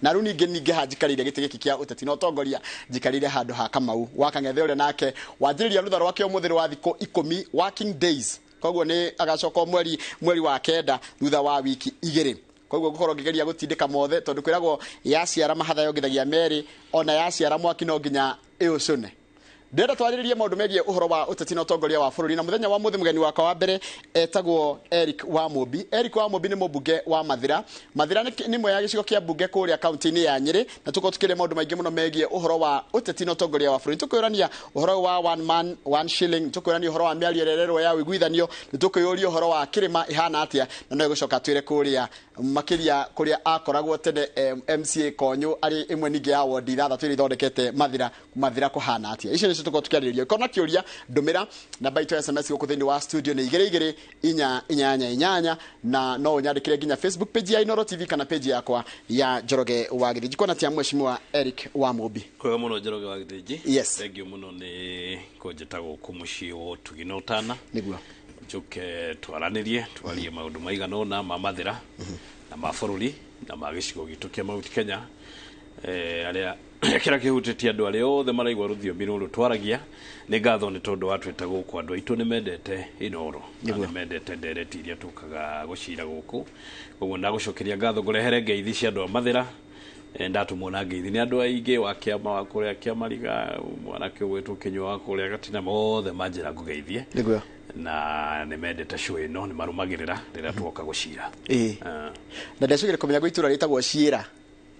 na runi ningĩ hanjikarire gĩtĩ gĩkĩ kĩa ũteti no tongoria njikarire handũ ha Kamau wa Kang'ethe ũrĩa nake wanjĩrĩria rutha rwake ũmũthĩ wa thikũ 10 working days koguo nĩ agacoka mweri wa kenda thutha wa wiki 2 koguo gukorwo ngigeria gutindika mothe tondu kwiragwo yaciara mahatha yongithagia meri ona yaciara mwaki no nginya iucune ndenda twariririe maundu megie uhoro wa uteti na utongoria wa bururi na muthenya wa muthi mugeni wakwa wa mbere etagwo Eric Wamũmbi. Eric Wamũmbi ni mubunge wa Mathira ni mwe ya gicigo kia bunge kuria kaunti-ini ya Nyeri na tuko tukire maundu maingi muno megie uhoro wa uteti na utongoria wa bururi tukwirania uhoro wa one man one shilling tukwirania uhoro wa miario rererwo ya wiguithanio nitukwiyuria uhoro wa kirima ihana atia na no gucoka twire kuria makiria kuria akoragwo tene MCA Konyo ari imwe ningi ya ward ithathatũ iria ithondekete Mathira kuhana atia icio nicio tuko tukiarĩrĩria kona kiuria ndumira namba itu SMS guku thĩinĩ wa studio ni 22 na no unyandikire nginya Facebook page ya Inooro TV kana page yakwa ya Njoroge wa Githiji kona tia mheshimiwa Eric Wamũmbi kwega muno Njoroge wa Githiji yes thank you muno ni kunjetago kumushi wo tuginotana niguo njuke twaranirie twarie maundu maiganona ma Mathira na mabururi na magicigo gitu kia Mount Kenya aria kira kihutĩtie andũ arĩa othe maraigua rũthiomi rũrũ twaragia nĩ ngatho nĩ tondũ watwĩta gũkũ andũ aitũ nĩ mendete Inooro na nĩ mendete ndereti iria tũkaga gũcira gũkũ koguo ndagũcokeria ngatho ngũrehere ngeithi cia andũ a Mathira ndatumwo na ngeithi nĩ andũ aingĩ wa kĩama wa kũrĩa Kĩamariga mwanake ũgwĩtwo Kĩnyua wa kũrĩa Gatina mothe manjĩra ngũgeithie na nĩ mendete show ĩno nĩ marũmagĩrĩra rĩrĩa twoka gũcira na ndecugire kũmenya gwĩtura rĩtagwo ciĩra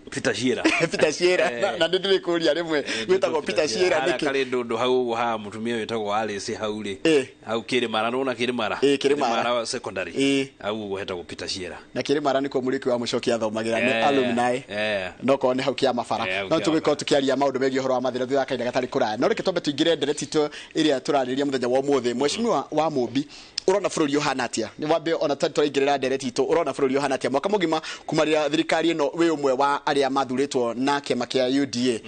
Peter Shiera Peter Shiera na ndĩrĩ kuria rimwe gwĩtagwo Peter Shiera nĩkĩ kale ndũndũ hau ha mutumia wĩtagwo Alice hau rĩ hau Kĩrĩmara nona Kĩrĩmara secondary hau hetagwo Peter Shiera na Kĩrĩmara nĩkuo mũriki wa mũcokia athomagira nĩ alumni no ko nĩ hau kia mabara no tũgĩkorwo tukiaria maũndũ megie ũhoro wa Mathira thutha kainda gatarĩ kũraya no reke twambe tuingire ndereti tu iria turarĩrĩria mũthenya wa ũmũthĩ mheshimiwa Wamũmbi urona bururi uhana atia ni wambe ona tũraingĩrĩra ndereti itu urona bururi uhana atia mwaka mũgima kumarĩra thirikari ĩno wĩ ũmwe wa aria mathuritwo na kĩama kĩa UDA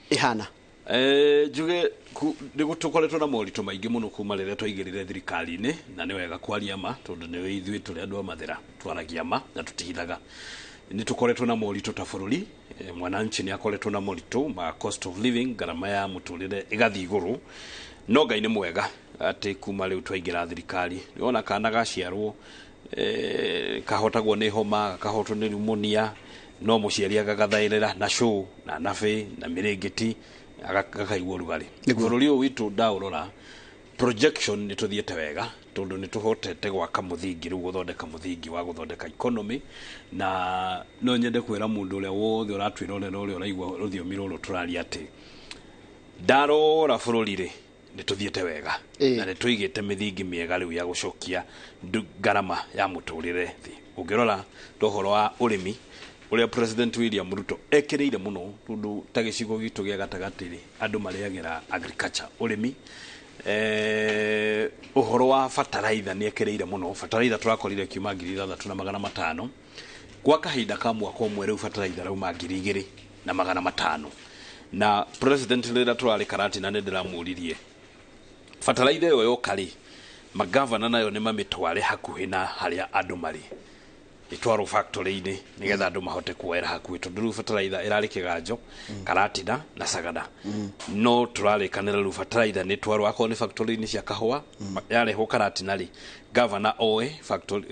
ihana njuge nĩgũtũkoretwo na moritũ maingĩ mũno kuma rĩrĩa twaingĩrire thirikari-inĩ na nĩ wega kwaria ma tondũ nĩ ithuĩ tũrĩ andũ a Mathira twaragia ma na tũtihithaga nĩ tũkoretwo na moritũ ta bũrũri mwananchi nĩ akoretwo na moritũ ma cost of living garama ya mũtũrĩre ĩgathiĩ igũrũ no Ngai nĩ mwega atĩ kuma rĩu twaingĩra thirikari nĩwona kana gaciarwo kahotagwo nĩ homa kahotwo nĩ pneumonia no mũciari agagathaĩrĩra na show na nabe na mĩrĩngĩti agakaigua rugarĩ bũrũri ũyũ witũ ndaũrora projection nĩ tũthiĩte wega tondũ nĩ tũhotete gwaka mũthingi rĩu gũthondeka mũthingi wa gũthondeka economy na no nyende kwĩra mũndũ ũrĩa wothe ũratwĩrorera ũrĩa ũraigua rũthiomi rũrũ tũraria atĩ ndarora bũrũri rĩ nĩ tũthiĩte wega na nĩ tũigĩte mĩthingi mĩega rĩu ya gũcokia ngarama ya mũtũrĩre thĩ ũngĩrora ũhoro wa ũrĩmi uria President William Ruto ekĩrĩire mũno tondũ ta gĩcigo gitũ gĩa gatagatĩ rĩ andũ marĩagĩra agriculture ũrĩmi ũhoro wa fertilizer nĩ ekĩrĩire mũno fertilizer tũrakorire kiuma 3,500 kwa kahinda ka mwaka ũmwe rĩu fertilizer rauma 2,500 na President rĩrĩa tũrarĩ karati na nĩ ndĩramũririe fertilizer ĩyo yoka rĩ magavana nayo nĩ mamĩtware hakuhĩ na harĩa andũ marĩ itwaro factory-inĩ nigetha andũ mahote kuoera hakuhĩ tondũ rĩu fertilizer ĩrarĩ Kĩganjo Karatina na Sagada no tũrarĩkanĩra rĩu fertilizer nĩ twarwo akorwo nĩ factory-inĩ cia kahũa yarehwo Karatina rĩ governor oe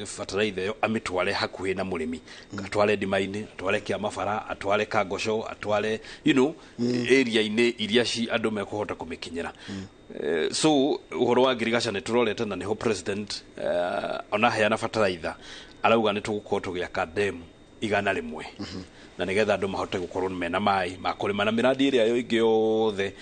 fertilizer ĩyo amĩtware hakuhĩ na mũrĩmi atware Ndima-inĩ atware Kĩamabara atware Kangosho atware area-inĩ iria andũ mekũhota kũmĩkinyĩra so ũhoro wa ngirigaca nĩ tũrorete na nĩho president ona heana fertilizer arauga nĩ tũgũkorwo tũgĩaka demu 100 na nigetha andũ mahote gũkorwo mena maĩ ma kũrĩma na mĩradi ĩrĩa yo ingĩ yothe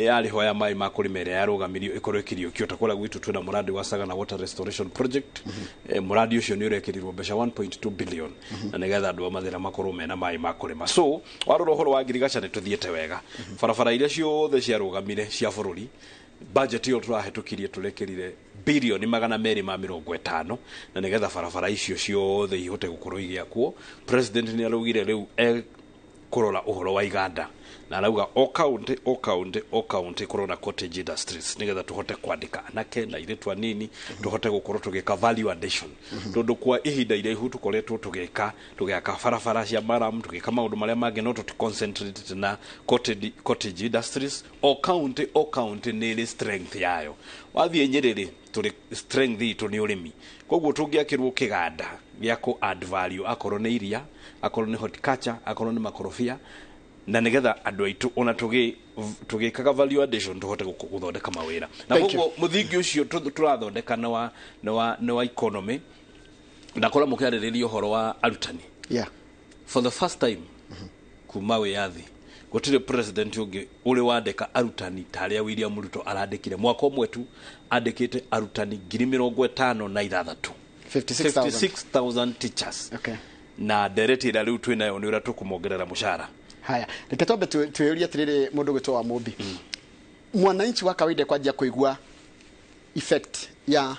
yarĩho ya maĩ ma kũrĩma ĩrĩa yarũgamirio ĩkorwo ĩkĩriũkio ta kũrĩa gwitũ twĩna mũradi wa Sagana Water Restoration Project mũradi ũcio nĩ ũrekĩrirwo mbeca 1.2 billion na nigetha andũ a Mathira makorwo mena maĩ ma kũrĩma so warora ũhoro wa ngirigaca nĩ tũthiĩte wega barabara iria ciothe ciarũgamire cia bũrũri budget yo tũrahetũkirie tũrekĩrire bilioni 250 na nigetha barabara icio ciothe ihote gũkorwo igĩakwo president nĩ araugire rĩu kurora uhoro wa iganda na arauga o county kurora cottage industries nigetha tuhote kwandika anake na ire twanini tuhote gukorwo tugika value addition tondu kwa ihinda iraihu tukoretwo tugika barabara cia maram tugika maundu maria mangi no tuti concentrate na cottage industries o county ni strength yayo wathie Nyeri turi strength itu ni urimi koguo tungiakirwo kiganda gya ku add value akorwo ni iria akorwo ni horticulture akorwo ni makorofia na nigetha andu aitu ona tugikaga value addition tuhote guthondeka mawira na koguo muthingi ucio turathondeka na wa economy na kola mukiaririria uhoro wa arutani for the first time kuma wiyathi gutire president ungi uri wandika arutani taria William Ruto arandikire mwaka umwe tu andikite arutani 56,000 56,000 teachers na dereti ira riu twinayo ni ura tukumongerera mushara. Haya, nikatombe tueria tirire mundu gwitwa wa Mumbi. Mwananchi wa kawaida kwajia kuigua effect ya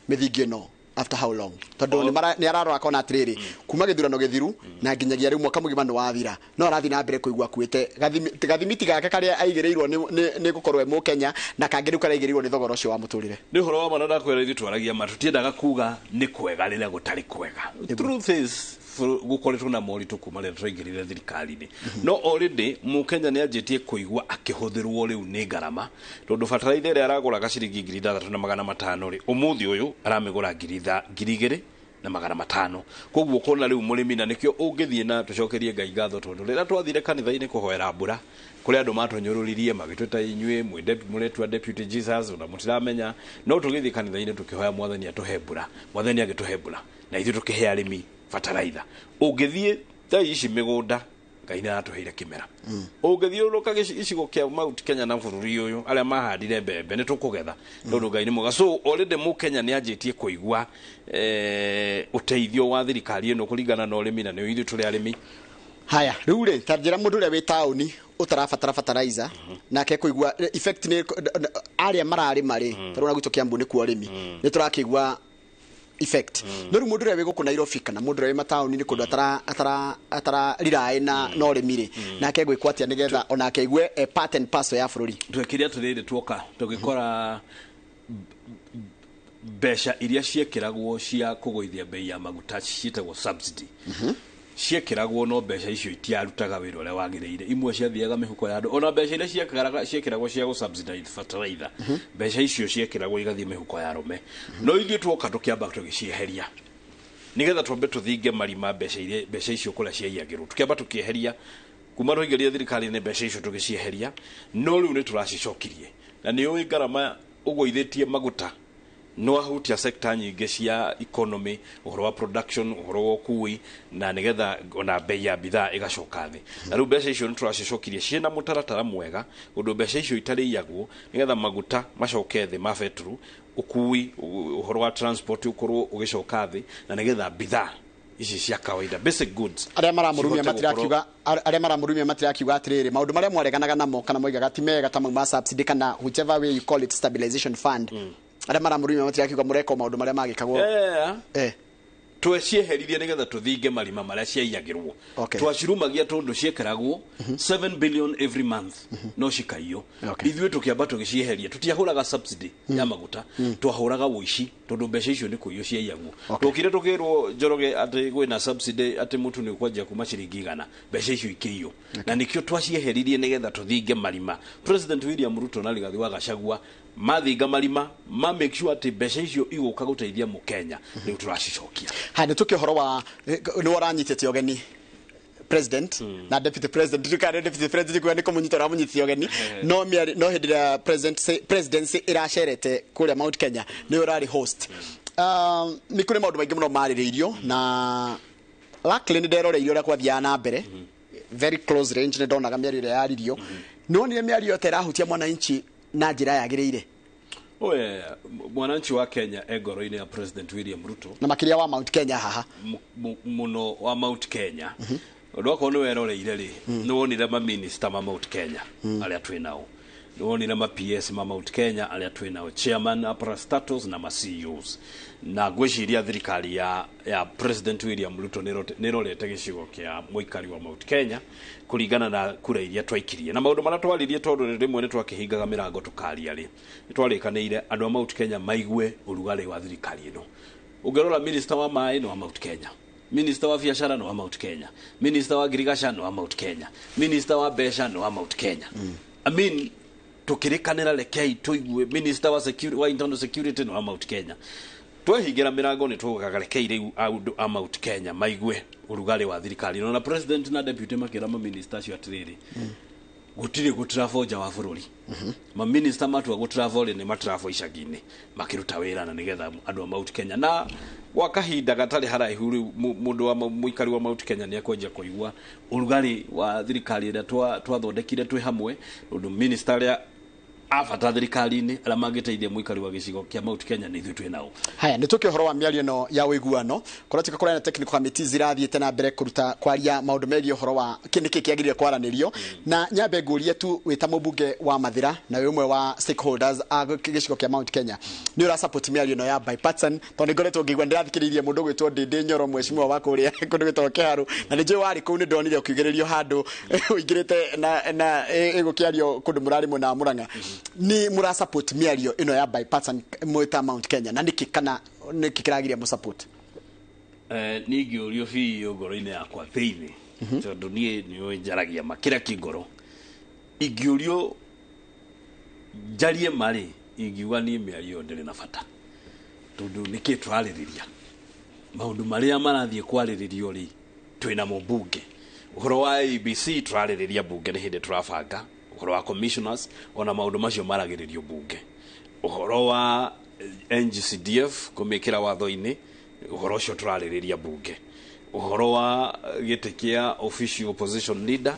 mithingio no after how long? Tondu ni araro akona atiriri kuma githurano githiru na nginyagia riu mwaka mugima no wathira no arathi na mbere kuigua kuite gathimiti gake karia aigireirwo ni gukorwo mu Kenya na kangiri karaigireirwo ni thogoro cio wa muturire. Ni horo wa manada kwera ithu twaragia matutiendaga kuga ni kwega rira gutari kwega. Truth is gukoretwo na moritu kuma rira twaingirire thirikari-ini no already mu Kenya ni anjitie kuigua akihuthirwo riu ni ngarama tondu fertilizer ira araguraga ciringi 6,500 ri umuthi uyu aramigura 2,500 koguo kona riu murimi na nikio ungithie na tucokerie Ngai ngatho tondu rira twathire kanitha-ini kuhoera mbura kuri andu matonyururirie magitweta inyue muretwa deputy Jesus na mutiramenya no tugithie kanitha-ini tukihoya mwathani atuhe mbura mwathani agituhe mbura na ithu tukihe arimi fertilizer ungithie thai ici migunda Ngai na atuheire kimera ungithie uruka gicigo kia Mount Kenya na bururi uyu aria mahandire mbembe ni tukugetha tondu Ngai ni muga so already mu Kenya ni anjitie kuigua uteithio wa thirikari ino kuringana na urimi na ni ithu turi arimi. Haya riu ri tarjira mundu ria wi tauni utarabatara fertilizer nake kuigua effect ni aria marari mari taruna gwito Kiambu ni ku arimi ni turakigua effect no ru mundu ria wi guku Nairobi kana mundu ria wi matauni ni kundu atara rirai na no rimire nake gwikwa atia nigetha onake igwe a part and parcel ya bururi twekiria turire tuoka tugikora besha iria ciekiragwo cia kugoithia bei ya maguta ciitagwo subsidy ciekiragwo no besha icio itiarutaga wira uria wagireire imwe ciathiaga mihuko ya andu ona besha iria ciekiragwo cia go subsidize fertilizer besha icio ciekiragwo igathie mihuko ya arume no ithuĩ tuoka tukiamba tugicieheria nigetha twambe tuthinge marima besha icio kuria ciaiagirwo tukiamba tukieheria kuma roigeria thirikari ni besha icio tugicieheria no riu ni turacicokirie na ni uĩ ngarama ugoithetie maguta no ahutia sector nyingi cia economy uhoro wa production uhoro wa kui na nigetha ona bei ya bidhaa igacoka thi na riu mbeca icio nituracicokirie ciena mutaratara mwega undu mbeca icio itariyagwo nigetha maguta macoke thi ma petrol ukui uhoro wa transport ukorwo ugicoka thi na nigetha bidhaa ici cia kawaida basic goods aria maramurumia matirakiuga atiriri maundu maria mwareganaga namo kana moigaga ti mega ta ma subsidy kana whichever way you call it stabilization fund aria maramurumia matirakiuga mureko maundu maria magikagwo twecieherithie nigetha tuthinge marima maria ciaiagirwo twacirumagia tondu ciekiragwo 7 billion every month no cikaio ithuĩ tukiamba tugicieheria tutiahuraga subsidy ya maguta twahuraga woici tondu mbeca icio ni kuio ciaiagwo tukire tukirwo Njoroge ati gwina subsidy ati mutu ni kwanjia kuma ciringi 100 mbeca icio ikiio na nikio twacieheririe nigetha tuthinge marima President William Ruto na Rigathi wa Gachagua mathinga marima ma make sure ati mbeca icio iguka guteithia mu Kenya riu turacicokia hande tukihoro wa ni waranyitete ogeni president na deputy president tukare deputy president kwa ni komunyitara munyitithia ogeni no hindira presidency irasherete kuria Mount Kenya ni urari host ni kuri maundu maingi muno maririirio na luckily ni nderoreirio ria kwathia na mbere very close range ni ndonaga miario ria yaririo no ni miario terahutia mwananchi na njira yagireire oye mwananchi wa Kenya egoro-ini ya President William Ruto na makiria wa Mount Kenya haha muno wa Mount Kenya ndoko no weroreire ri no wonire ma minister ma Mount Kenya aria twinao wonire ma PS ma Mount Kenya aria twina chairman parastatus na ma CEOs na gwiciria thirikari ya President William Ruto nirorete gicigo kia muikari wa Mount Kenya kuringana na kura iria twaikirie na maundu maria twaririe tondu rimwe ni twakihingaga mirango tukaria ri twarikanire andu a Mount Kenya maigwe urugari wa thirikari ino ungerora minister wa mai no wa Mount Kenya, minister wa biashara no wa Mount Kenya, minister wa agriculture no wa Mount Kenya, minister wa besha no wa Mount Kenya. I mean tukirikanira rekei tuigwe minister wa security wa internal security no wa Mount Kenya. Twehingira mirango ni tugaga rekei riu audu a Mount Kenya maigwe urugari wa thirikari no na president na deputy makira ma minister cio atiriri gutire gutravel ja wa bururi ma minister matu gutravel ni matravel icagini makiruta wira na nigetha andu a Mount Kenya na gwa kahinda gatari haraihu riu mundu wa muikari wa Mount Kenya ni akwenja kuigwa urugari wa thirikari ira twathondekire twi hamwe undu minister ya afata thirikari-ini ala magiteithia muikari wa gicigo kia Mount Kenya ni ithu twinao. Haya ni tuki horo wa miario no ya wiguano kuratika kora na technical committee zirathiete na mbere kuruta kwaria maundu megie horo wa kiniki kiagirire kwaranirio na nyambe nguria tu wita mubunge wa Mathira na umwe wa stakeholders a gicigo kia Mount Kenya ni ura support miario no ya bipartisan tondi ngoretwo ngigwa ndirathikiririe mundu gwitwo Ndindi Nyoro mweshimiwa wako uria kundu gwitwo Kiharu na nije wari kuu ni ndonire ukigiririo handu uingirite na igukiario kundu murari muna Murang'a ni mura support miario ino ya bipartisan mwita Mount Kenya na niki kana niki kiragiria mu support ni ngiorio biyo ngoro-ini yakwa thiini tondu nie ni njaragia makira kingoro ingiorio jarie mari ingiuga ni miario ndiri na bata tondu niki twaririria maundu maria marathie kwariririo ri twina mubunge uhoro wa ABC twaririria bunge ni hindi turabanga uhoro wa commissioners ona maundu macio maragiririo bunge uhoro wa NGCDF kumikira watho-ini uhoro ucio turaririria bunge uhoro wa gitikia official opposition leader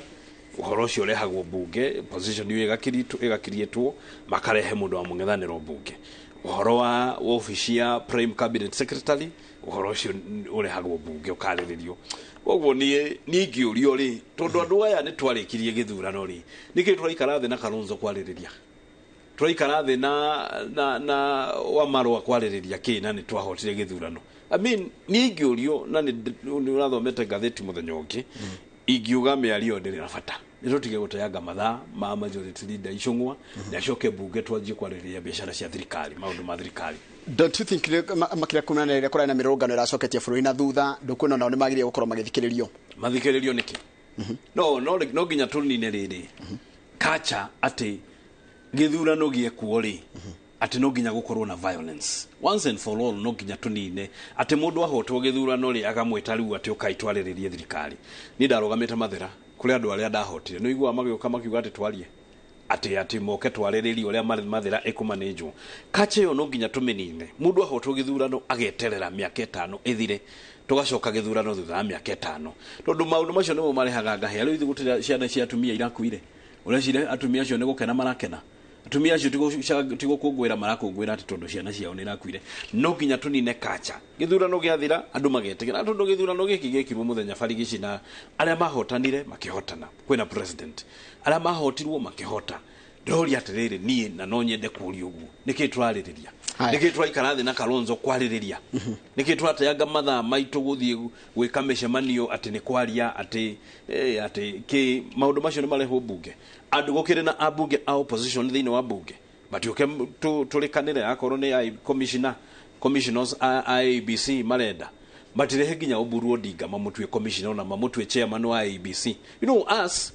uhoro ucio urehagwo bunge position iyo igakirietwo makarehe mundu wa mung'ethaniro bunge uhoro wa office ya prime cabinet secretary uhoro ucio urehagwo bunge ukariririo ogwo ni ngiurio ri tondu andu aya ni twarikirie githurano ri niki turaikara thi na Kalonzo kwaririria turaikara thi na wa marwa kwaririria kina ni twahotire githurano I mean ni ngiurio na ni urathomete gatheti muthenya ungi ingiuga miario ndiri na bata nirutige gutayanga mathaa ma majority leader icungwa na acoke bunge twanjie kwaririria biashara cia thirikari maundu ma thirikari. Don't you think makira kunana ire kora na mirungano iracoketie bururi na thutha ndukwona nao ni magirie gukorwo magithikiririo niki no ginya tunine riri kacha ati githurano giekuo ri ati no ginya gukorwo na violence once and for all no ginya tunine ati mundu ahotwo githurano ri agamweta riu ati ukaitwariririe thirikari ni ndarogamite Mathira kuri andu aria ndahotire no igwa magioka makiuga ati twarie ati moke twariririe uria Mathira ikumanejwo kacha yo no ginya tumenine mundu ahotwo githurano ageterera miaka 5 ithire tugacoka githurano thutha wa miaka 5 tondu maundu macio nimo marehaga ngahia riu igutira ciana cia atumia irakuire urecire atumia acio ni gukena marakena atumia acio tigo kungwira marakungwira ati tondu ciana ciao ni irakuire no ginya tunine kacha githurano giathira andu magetegera tondu githurano giki gekirwo muthenya barigici na aria mahotanire makihotana kwina president aria mahotirwo makihota ndori atiriri nie na no nyende kuria uguo niki twaririria niki twaikara thi na Kalonzo kwaririria niki twatayanga mathaa maitu guthie gwika micemanio ati ni kwaria ati ki maundu macio ni mareho bunge andu gukire na abunge a opposition thiini wa bunge batioke tulikanire akorwo ni commissioners ABC marenda batirehe ginya Oburu Odinga mamutwe commissioner na mamutwe chairman wa ABC you know us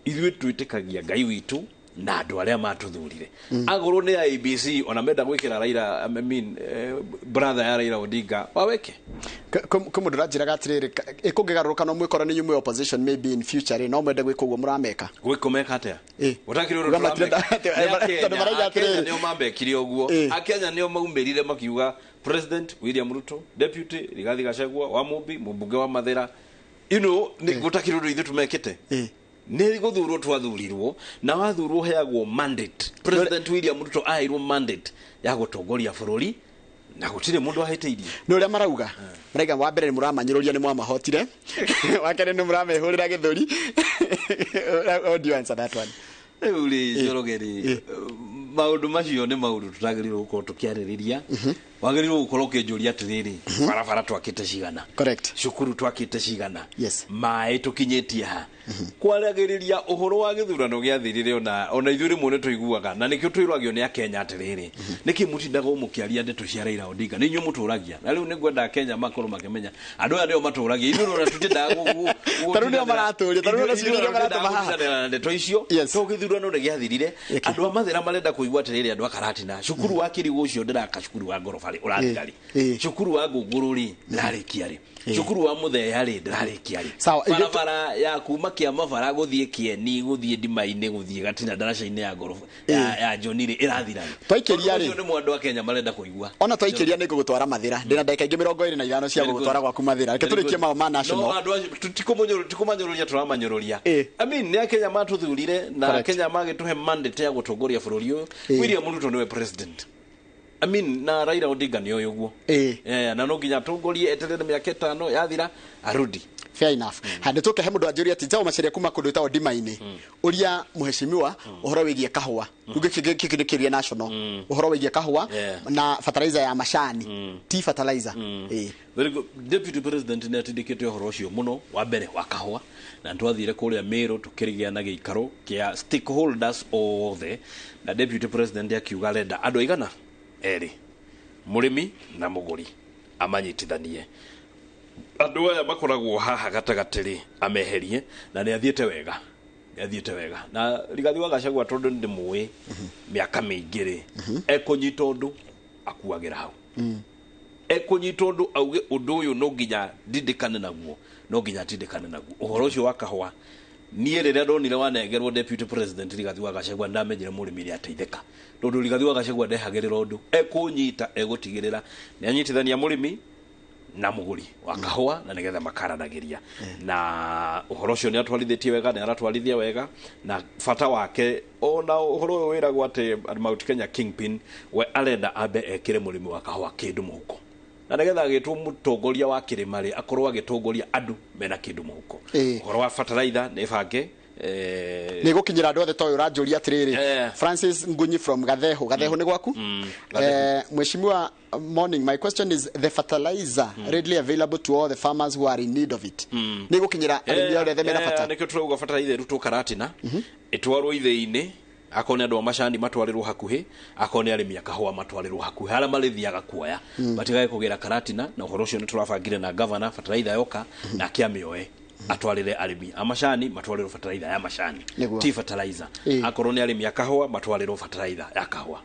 ithuĩ twĩtĩkagia Ngai witũ na andu aria matuthurire agoro ni ABC ona menda gwikira Raila brother ya Raila Odinga waweke kumudura njiraga atiriri ikungigaruruka no mwikora ni nyumwe opposition maybe in future no mwende gwika uguo murameka gwikomeka atia utakiri ru turameka nio mambekire uguo akenya nio maumirire makiuga President William Ruto Deputy Rigathi Gachagua wa Mumbi mubunge wa Mathira ni gutakiri ru ithu tumekite ni guthurwo twathurirwo na wathurwo heagwo mandate President William Ruto airwo mandate ya gutongoria bururi na gutire mundu ahiteirie no ria marauga maraiga wa mbere ni muramanyiruria ni mwamahotire wa kere ni muramehurira githuri how do you answer that one? uri jorogeri maundu macio ni maundu tutagĩrĩirwo gũkorwo tũkĩarĩrĩria wagĩrĩirwo gũkorwo ũkĩnjũria atĩrĩrĩ barabara twakĩte cigana correct cukuru twakĩte cigana yes maĩ tũkinyĩtie ha kwaragĩrĩria ũhoro wa gĩthurano gĩathirire ona ithuĩ rĩmwe nĩ tũiguaga na nĩkĩo twĩragio nĩ Akenya atĩrĩrĩ nĩkĩ mũtindaga mũkĩaria ndeto cia Raila Odinga nĩ inyuĩ mũtũragia na rĩu nĩngwenda Akenya makorwo makĩmenya andũ aya nĩo matũragia ithuĩ ona tũtindaga tarũ nĩo maratũria tarũ nĩo ciũria maratũma haha ndeto icio to gĩthurano nĩ gĩathirire andũ a mathĩra marenda kũigua atĩrĩrĩ andũ a Karatina cukuru wa Kĩrigũ ũcio ndĩraka cukuru wa ngoroba ũrathigari cukuru wa Ngũngũrũ ndĩrarĩkia rĩ cukuru wa Muthea rĩ ndĩrarĩkia rĩ barabara ya kuma Kĩamabara gũthiĩ Kĩeni gũthiĩ Ndima-inĩ gũthiĩ Gatina daraca-inĩ ya ngoroba ya Joni rĩ ĩrathira rĩ twaikĩria rĩ nĩ mũndũ wa Kenya marenda kũigua ona twaikĩria nĩ ngũgũtwara Mathĩra ndĩna ndagĩka ingĩ 25 cia gũgũtwara gwaku Mathĩra reke tũrĩkie ma national no andũ tikumanyũrũria turamanyũrũria I mean nĩ Kenya matũthurire na Kenya magĩtũhe mandate ya gũtongoria bũrũri ũyũ William Ruto nĩwe president I mean na Raila Odinga nĩ ũyũ guo na no nginya atongorie eterere mĩaka 5 yathira arudi fair enough hande tuke he mundu anjũria ati njao maceria kuma kundu ta Ndima-inĩ uria muheshimiwa uhoro wigie kahua ruge kĩkĩrĩkĩria national uhoro wigie kahua na fertilizer ya macani tea fertilizer very good deputy president nĩ atindĩkĩte uhoro ũcio mũno wa mbere wa kahua na twathire kũrĩa Meru tukĩrĩgĩa na gĩikaro kĩa stakeholders othe na deputy president akiuga arenda andũ aigana erĩ mũrĩmi na mũgũri amanyitithanie andũ aya makoragwo haha gatagatĩ ameherie na nĩ athiĩte wega na Rigathi wa Gachagua tondũ ndĩmũĩ mĩaka mĩingĩ rĩ ekũnyita ũndũ akuagĩra hau ekũnyita ũndũ auge ũndũ ũyũ no nginya ndindĩkane naguo ũhoro ũcio wa kahũa niĩ rĩrĩa ndonire wanengerwo deputy president Rigathi wa Gachagua ndamenyire mũrĩmi nĩ ateithĩka tondũ Rigathi wa Gachagua ndehagĩrĩra ũndũ ekũnyita egũtigĩrĩra nĩ anyitithania mũrĩmi na mũgũri wa kahũa na nĩgetha makaranagĩria na ũhoro ũcio nĩ atwarithĩtie wega nĩ aratwarithia wega na bata wake ona ũhoro ũyũ wĩragwo atĩ Mount Kenya Kingpin we arenda ambe ekĩre mũrĩmi wa kahũa kĩndũ mũhuko na nĩgetha agĩtwo mũtongoria wa kĩrĩma rĩ akorwo agĩtongoria andũ mena kĩndũ mũhuko ũhoro wa fertilizer nĩ bange nĩ gũkinyĩra andũ othe toyo ũranjũria atĩrĩrĩ Francis Ngunyi from Gathehu nĩ gwaku mheshimiwa morning my question is the fertilizer readily available to all the farmers who are in need of it nĩ gũkinyĩra arĩmi othe mena bata nĩkĩo tũrauga fertilizer ĩrutwo Karatina ĩtwarwo ithĩ-inĩ akone andũ a macani matwarĩrwo hakuhĩ akone arĩmi a kahũa matwarĩrwo hakuhĩ harĩa marĩthiaga kuoya matigae kũgĩra Karatina na ũhoro ũcio nĩ tũrabangire na governor fertilizer yoka na kĩamĩoe atwarire arĩmi a macani matwarĩrwo fertilizer ya macani tea fertilizer akorwo nĩ arĩmi a kahũa matwarĩrwo fertilizer ya kahũa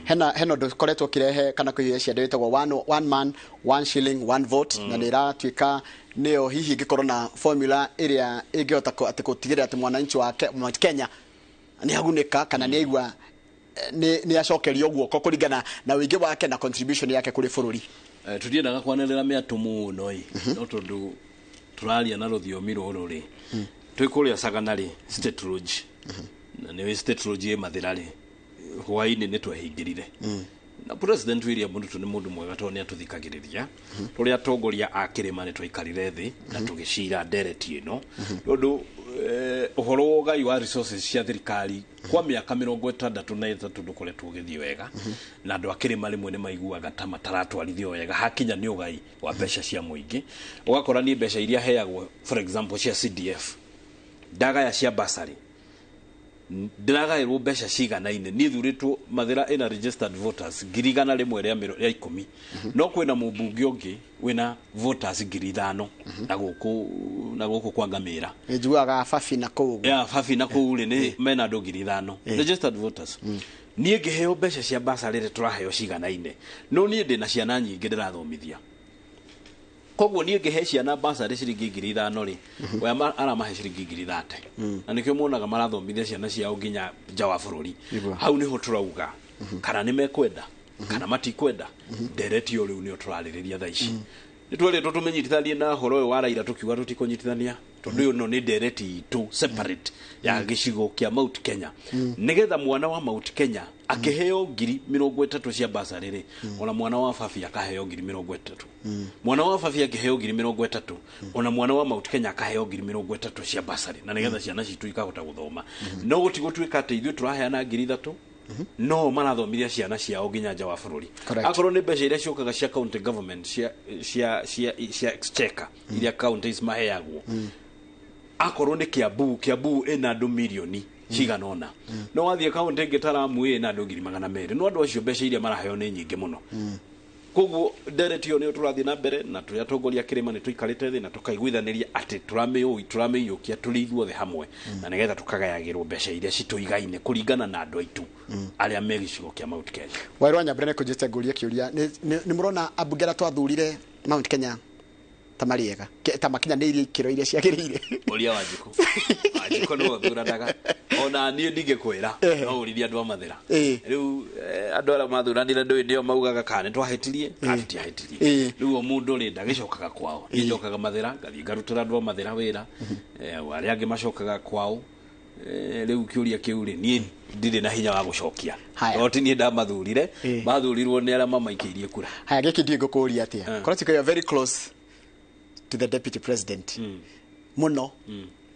hena ndokoretwo kirehe kana kuiye cia ndetagwo one man one shilling one vote na nĩratuĩka nĩyo hihi ngĩkorwo na formula ĩrĩa ĩngĩhota atĩ gũtigĩrĩra atĩ mwananchi wa Kenya nĩ agunĩka kana nĩ aigua nĩ acokerio guoko kũringana na wĩingĩ wake na contribution yake kũrĩ bũrũri tũtiendaga kwanĩrĩra mĩatũ mũno no tondũ tũraria na rũthiomi rũrũ rĩ twĩ kũrĩa Sagana rĩ State Lodge na nĩ State Lodge Mathĩra rĩ hwaĩ-inĩ nĩ twehingĩrire na president William Ruto nĩ mũndũ mwega tondũ nĩ atũthikagĩrĩria tũrĩa atongoria a kĩrĩma nĩ twaikarire thĩ na tũgĩcira ndereti ĩno tondũ ũhoro wa ũgai wa resources cia thirikari kwa mĩaka 63 ndũkoretwo ũgĩthiĩ wega na andũ a kĩrĩma rĩmwe nĩ maiguaga ta mataratwarithio wega hakinya nĩ ũgai wa mbeca cia mũingĩ ũgakora nĩ mbeca iria heagwo for example cia CDF ndagaya cia basari ndĩragaĩrwo mbeca ciganaine nĩ thurĩtwo Mathĩra ina registered voters 110 no kwĩna mũmbunge ũngĩ wĩna voters 5,000 na gũkũ kwa Ngamĩra njuaga Fafi na kũu Fafi na kũu nĩ mena andũ 5,000 registered voters niĩ ngĩheo mbeca cia basarĩ tũraheo ciganaine no niĩ ndĩ na ciana nyingĩ ndĩrathomithia koguo niĩ ngĩhe ciana basarĩ ciringi 5,000 rĩ we aramahe ciringi 30,000 na nĩkĩo muonaga marathomithia ciana ciao nginya nja wa bũrũri hau nĩho tũrauga kana nĩ mekwenda kana matikwenda ndereti rĩu nĩo tũrarĩrĩria thaa ici nĩ twerĩtwo tũmenyitithanie na horo ũyũ wa Raila tũkiuga tũtikũnyitithania tondu no ni direct to separate ya gicigo kia Mount Kenya nigetha mwana wa Mount Kenya akiheo 30,000 cia basari ri ona mwana wa Fafi akaheo 30,000 mwana wa Fafi akiheo 30,000 ona mwana wa Mount Kenya akaheo 30,000 cia basari na nigetha ciana citu ikahota guthoma no gutigutwika ati ithuĩ turaheana 3,000 no marathomithia ciana ciao nginya nja wa bururi akorwo ni mbeca iria ciokaga cia county government cia exchequer iria counties maheagwo akorwo ni Kiambu ina andu milioni cigana ona no wathie county ngitaramu ina andu 200,000 no andu acio mbeca iria maraheo ni nyingi muno koguo directio ni turathie na mbere na turia tongoria kirima ni tuikarite thi na tukaiguithaniria ati turamiyukia tulithuothe hamwe na nigetha tukagayagirwo mbeca iria cituigaine kuringana na andu aitu aria megicigo kia Mount Kenya wairwa nyambere kujite nguria kiuria ni murona abungera twathurire Mount Kenya tamariega tamakinya ni iria ikiro iria ciagirire uria wajiko no thuranaga ona nie ndigekwira no uriria andu amathera riu andu ara mathuranire ndui ndio maugaga kana twahetirie atihetirie riu o mundu ri ndagicokaga kwao njokaga mathera ngathii ngarutira andu amathera wira aria angi macokaga kwao riu kiuria kiuri nie ndire na hinya wa gucokia oti nie ndamathurire mathurirwo ni aria mamaikirie kura haya giki ndi ngukuria atia korotiko you very close to the deputy president muno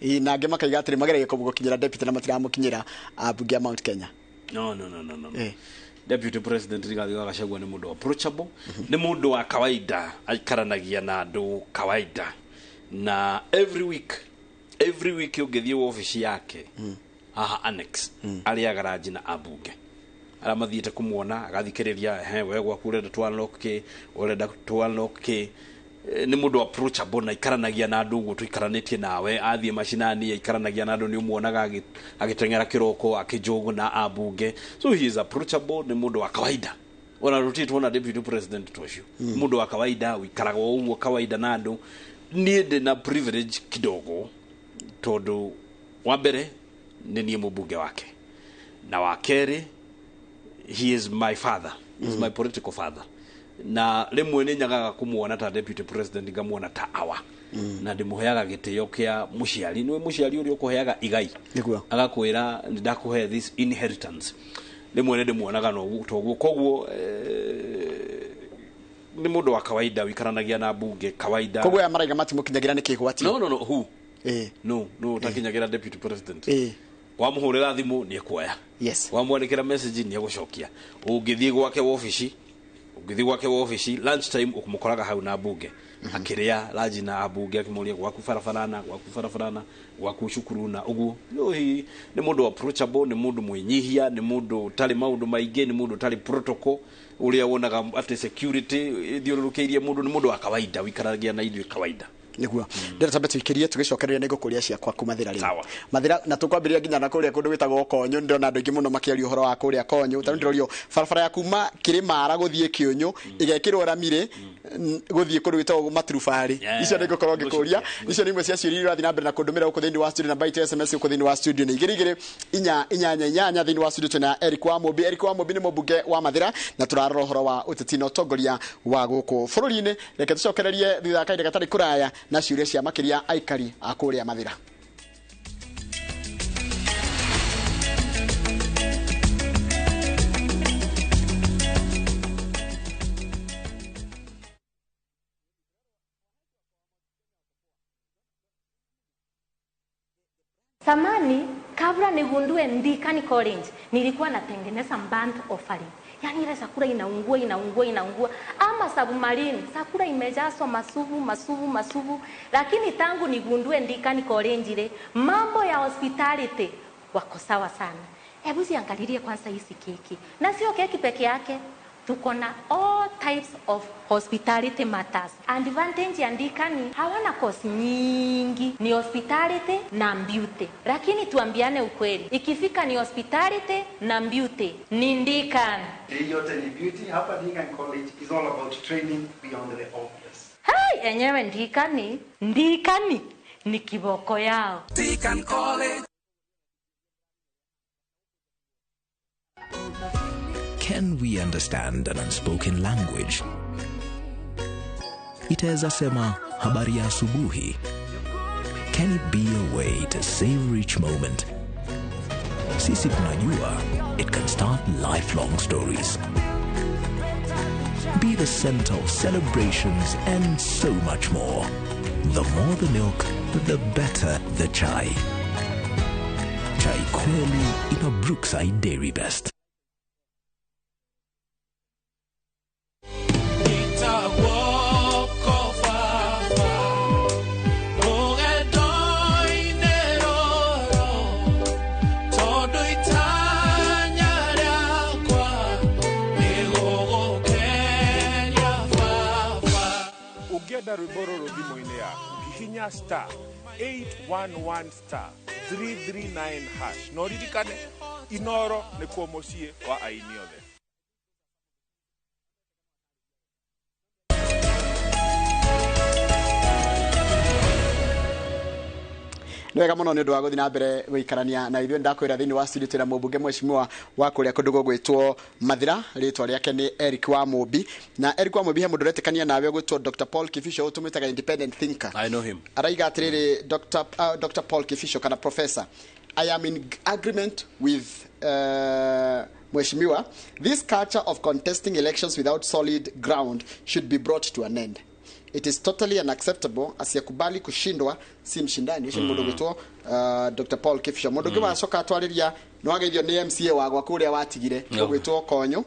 inange makaiga atiri magereye kubugokinyira deputy na matiramukinyira abunge Mount Kenya no deputy president Rigathi wa Gachagua ni mundu approachable ni mundu wa kawaida aikaranagia na andu kawaida na every week ugithie office yake haha annex aria garaji na abunge ara mathiete kumuona agathikiriria we gwaku urenda twaloke ni mundu approachable na ikaranagia na andu guo tuikaranitie nawe athie mashinani ikaranagia na andu ni umuonaga agitengera kiroko akijogo na abunge so he is approachable ni mundu wa kawaida ona rutitwo na deputy president tosho mundu wa kawaida wikaraga uguo kawaida na andu ni na privilege kidogo todo wa mbere ni nie mubunge wake na wa keri he is my father is my political father na rimwe ni nyagaga kumuona ta deputy president ngamuona ta awa na ndimuheaga gitio kia muciari ni muciari uri ukuheaga igai agakwira ndakuhe this inheritance rimwe ni ndimuonaga no toguo koguo ni mundu wa kawaida wikaranagia na bunge kawaida koguo ya maraiga matimukinyagira ni kigwati no who no takinyagira deputy president wamuhurira thimu ni ekuoya wamwandikira message ni egucokia ungithie gwake office lunch time ukumukoraga hau na bunge akiria laji na abunge akimuria gwaku farafarana gwaku shukuru na uguo hi ni mundu approachable ni mundu mwinyihia ni mundu tali maundu maingi ni mundu tali protocol uria wonaga after security thiururukeirie mundu ni mundu wa kawaida wikaragia na ithu kawaida niguo ndira tabetu ikiria tugicokereria nego kuria ciakwa kumathira ri mathira na tukwambiria ginya na kuria kundu witagwo konyo ndona andu ingi muno makiaria uhoro wa kuria konyo tanu ndirorio farafara ya kuma kirimara guthie kiunyu igekirwo ramire guthie kundu witagwo maturufari icio nego korwo ngikuria icio ni imwe cia ciuri irathi na mbere na kundumira uko thini wa studio na byte SMS uko thini wa studio ni igirigire inyanya thini wa studio tuna Eric wa Mobi ni mubunge wa mathira na turarora uhoro wa uteti na utongoria wa guku bururi-ini reke tucokererie thitha kaide gatari kuraya na ciuria cia makiria aikari akuria mathira Samani kabla nigundue Ndikani College nilikuwa natengeneza band offering. Yani ile sakura inaungua ama submarine sakura imejazwa masuvu lakini tangu nigundue Ndikani College ile mambo ya hospitality wako sawa sana. Hebu ziangalilie kwanza hizi keki. Na sio keki peke yake. Tuko na all types of hospitality matters. Advantage ya Ndikani hawana cost nyingi, ni hospitality na beauty. Lakini tuambiane ukweli, ikifika ni hospitality na beauty ni Ndikani. Yote ni beauty. Hapa Ndikani College is all about training beyond the obvious. Hey, enyewe Ndikani ni kiboko yao. Ndikani College. Can we understand an unspoken language? Itaweza sema habari ya asubuhi, can it be a way to savor each moment? Sisi tunajua, it can start lifelong stories. Be the center of celebrations and so much more. The more the milk, the better the chai. Chai kweli in a Brookside Dairy Best. Riboro thimo-inĩ yaku hihinya star 811 star 339 hash no ririkane Inooro nĩ kuo mũciĩ wa aini othe. Nwega muno ni undu wa guthi na mbere guikarania na ithuĩ ndakwĩra thĩinĩ wa studio tena mũmbunge mheshimiwa wa kũrĩa kũndũ gwĩtwo Mathira, rĩtwa rĩake ni Eric wa Mũmbi, na Eric wa Mũmbi he mũndũ ũretĩkania nawe gwĩtwo Dr. Paul Kifisho ũtũmĩtaga independent thinker. I know him. Araiga atĩrĩrĩ Dr. Paul Kifisho kana professor, I am in agreement with mheshimiwa, this culture of contesting elections without solid ground should be brought to an end. It is totally unacceptable. Asiyakubali kushindwa si mshindani. Ucio mundu gwitwo Dr. Paul Kifisho. Mundu ngi wacoka atwariria no ageithio ni MCA wagwa kuria watigire gwitwo Konyo.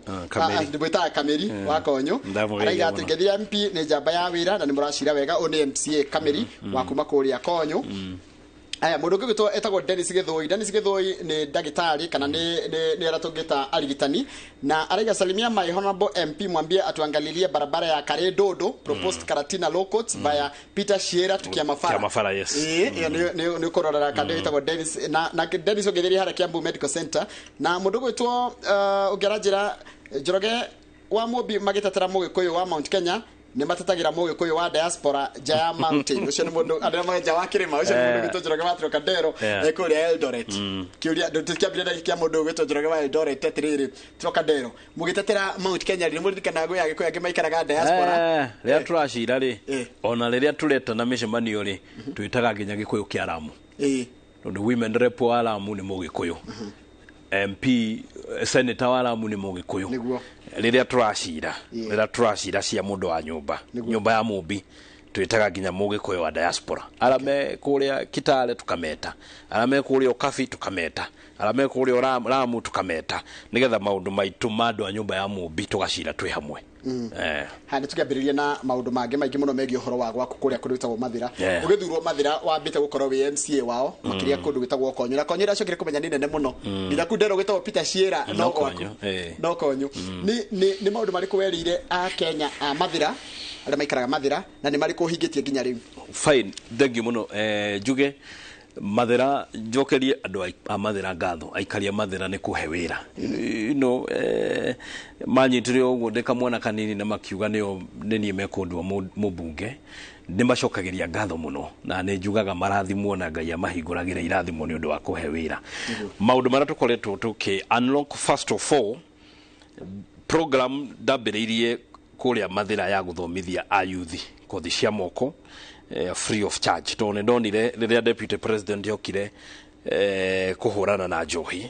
Ndibwita Kameri wa Konyo. Araiga ati ngethia MP ni njamba ya wira na ni muracira wega o ni MCA Kameri wa kuma kuria Konyo. Aya mundu gwitwo etagwo Dennis Githoi. Dennis Githoi ni ndagitari kana ni aratungita arigitani, na araiga salimia my honorable MP mwambie atuangalilie barabara ya Karedodo proposed Karatina low court via Peter Shiera tukia Mafara. Yes. Ni korora kande etagwo Dennis na Dennis ogetheria hara Kiambu Medical Center, na mundu gwitwo ugerajira Njoroge wa Mũmbi magitatera Mũgĩkũyũ wa Mount Kenya ni matatagira Mũgĩkũyũ wa diaspora Jaya Mountain. Ucio ni mundu andira maja wa kirima. Ucio ni mundu gwitwo Njoroge wa Trocadero kuria Eldoret. Kiuria tukiambia na kia mundu gwitwo Njoroge wa Eldoret tetiriri Trocadero mugitetera Mount Kenya ni muririkana go ya Gĩkũyũ angĩ maikaraga diaspora ria turacira ri ona riria tureta na micemanio ri twitaga nginya Gĩkũyũ kia Lamu ndu women rep wa Lamu ni Mũgĩkũyũ, MP senator wa Lamu ni Mũgĩkũyũ. Riria turacira cia mundu wa nyumba ya Mũmbi twitaga nginya Mũgĩkũyũ wa diaspora. Arame kuria Kitale tukameta, arame kuria Okafi tukameta, arame kuria Lamu tukameta, nigetha maundu maitu mandu a nyumba ya Mũmbi tugacira twi hamwe. Handi tukambiriria na maundu mangi maingi muno megie uhoro wa gwaku kuria kundu gwitagwo Mathira. Ugithurwo Mathira wambite gukorwo wi MCA wao makiria kundu gwitagwo Konyo, na Konyo acokire kumenya ni nene muno nginya kundero gwitagwo Peter Shiera no Konyo. Ni maundu mariku werire a Kenya a Mathira aria maikaraga Mathira na ni mariku hingitie nginya riu? Fine, thank you muno. Juge Mathira njokerie andu a Mathira ngatho, aikaria Mathira ni kuhe wira manyitire uguo ndikamwana kanini na makiuga ni mekundwa mubunge ni macokagiria ngatho muno, na ni njugaga marathimwo na Ngai amahinguragira irathimo ni undu wa kuhe wira. Maundu mara tukoretwo tuki unlock, first of all program ndambiriirie kuria Mathira ya guthomithia a youth kothi cia moko free of charge. Tone ndonire riria deputy president yokire kuhurana na njohi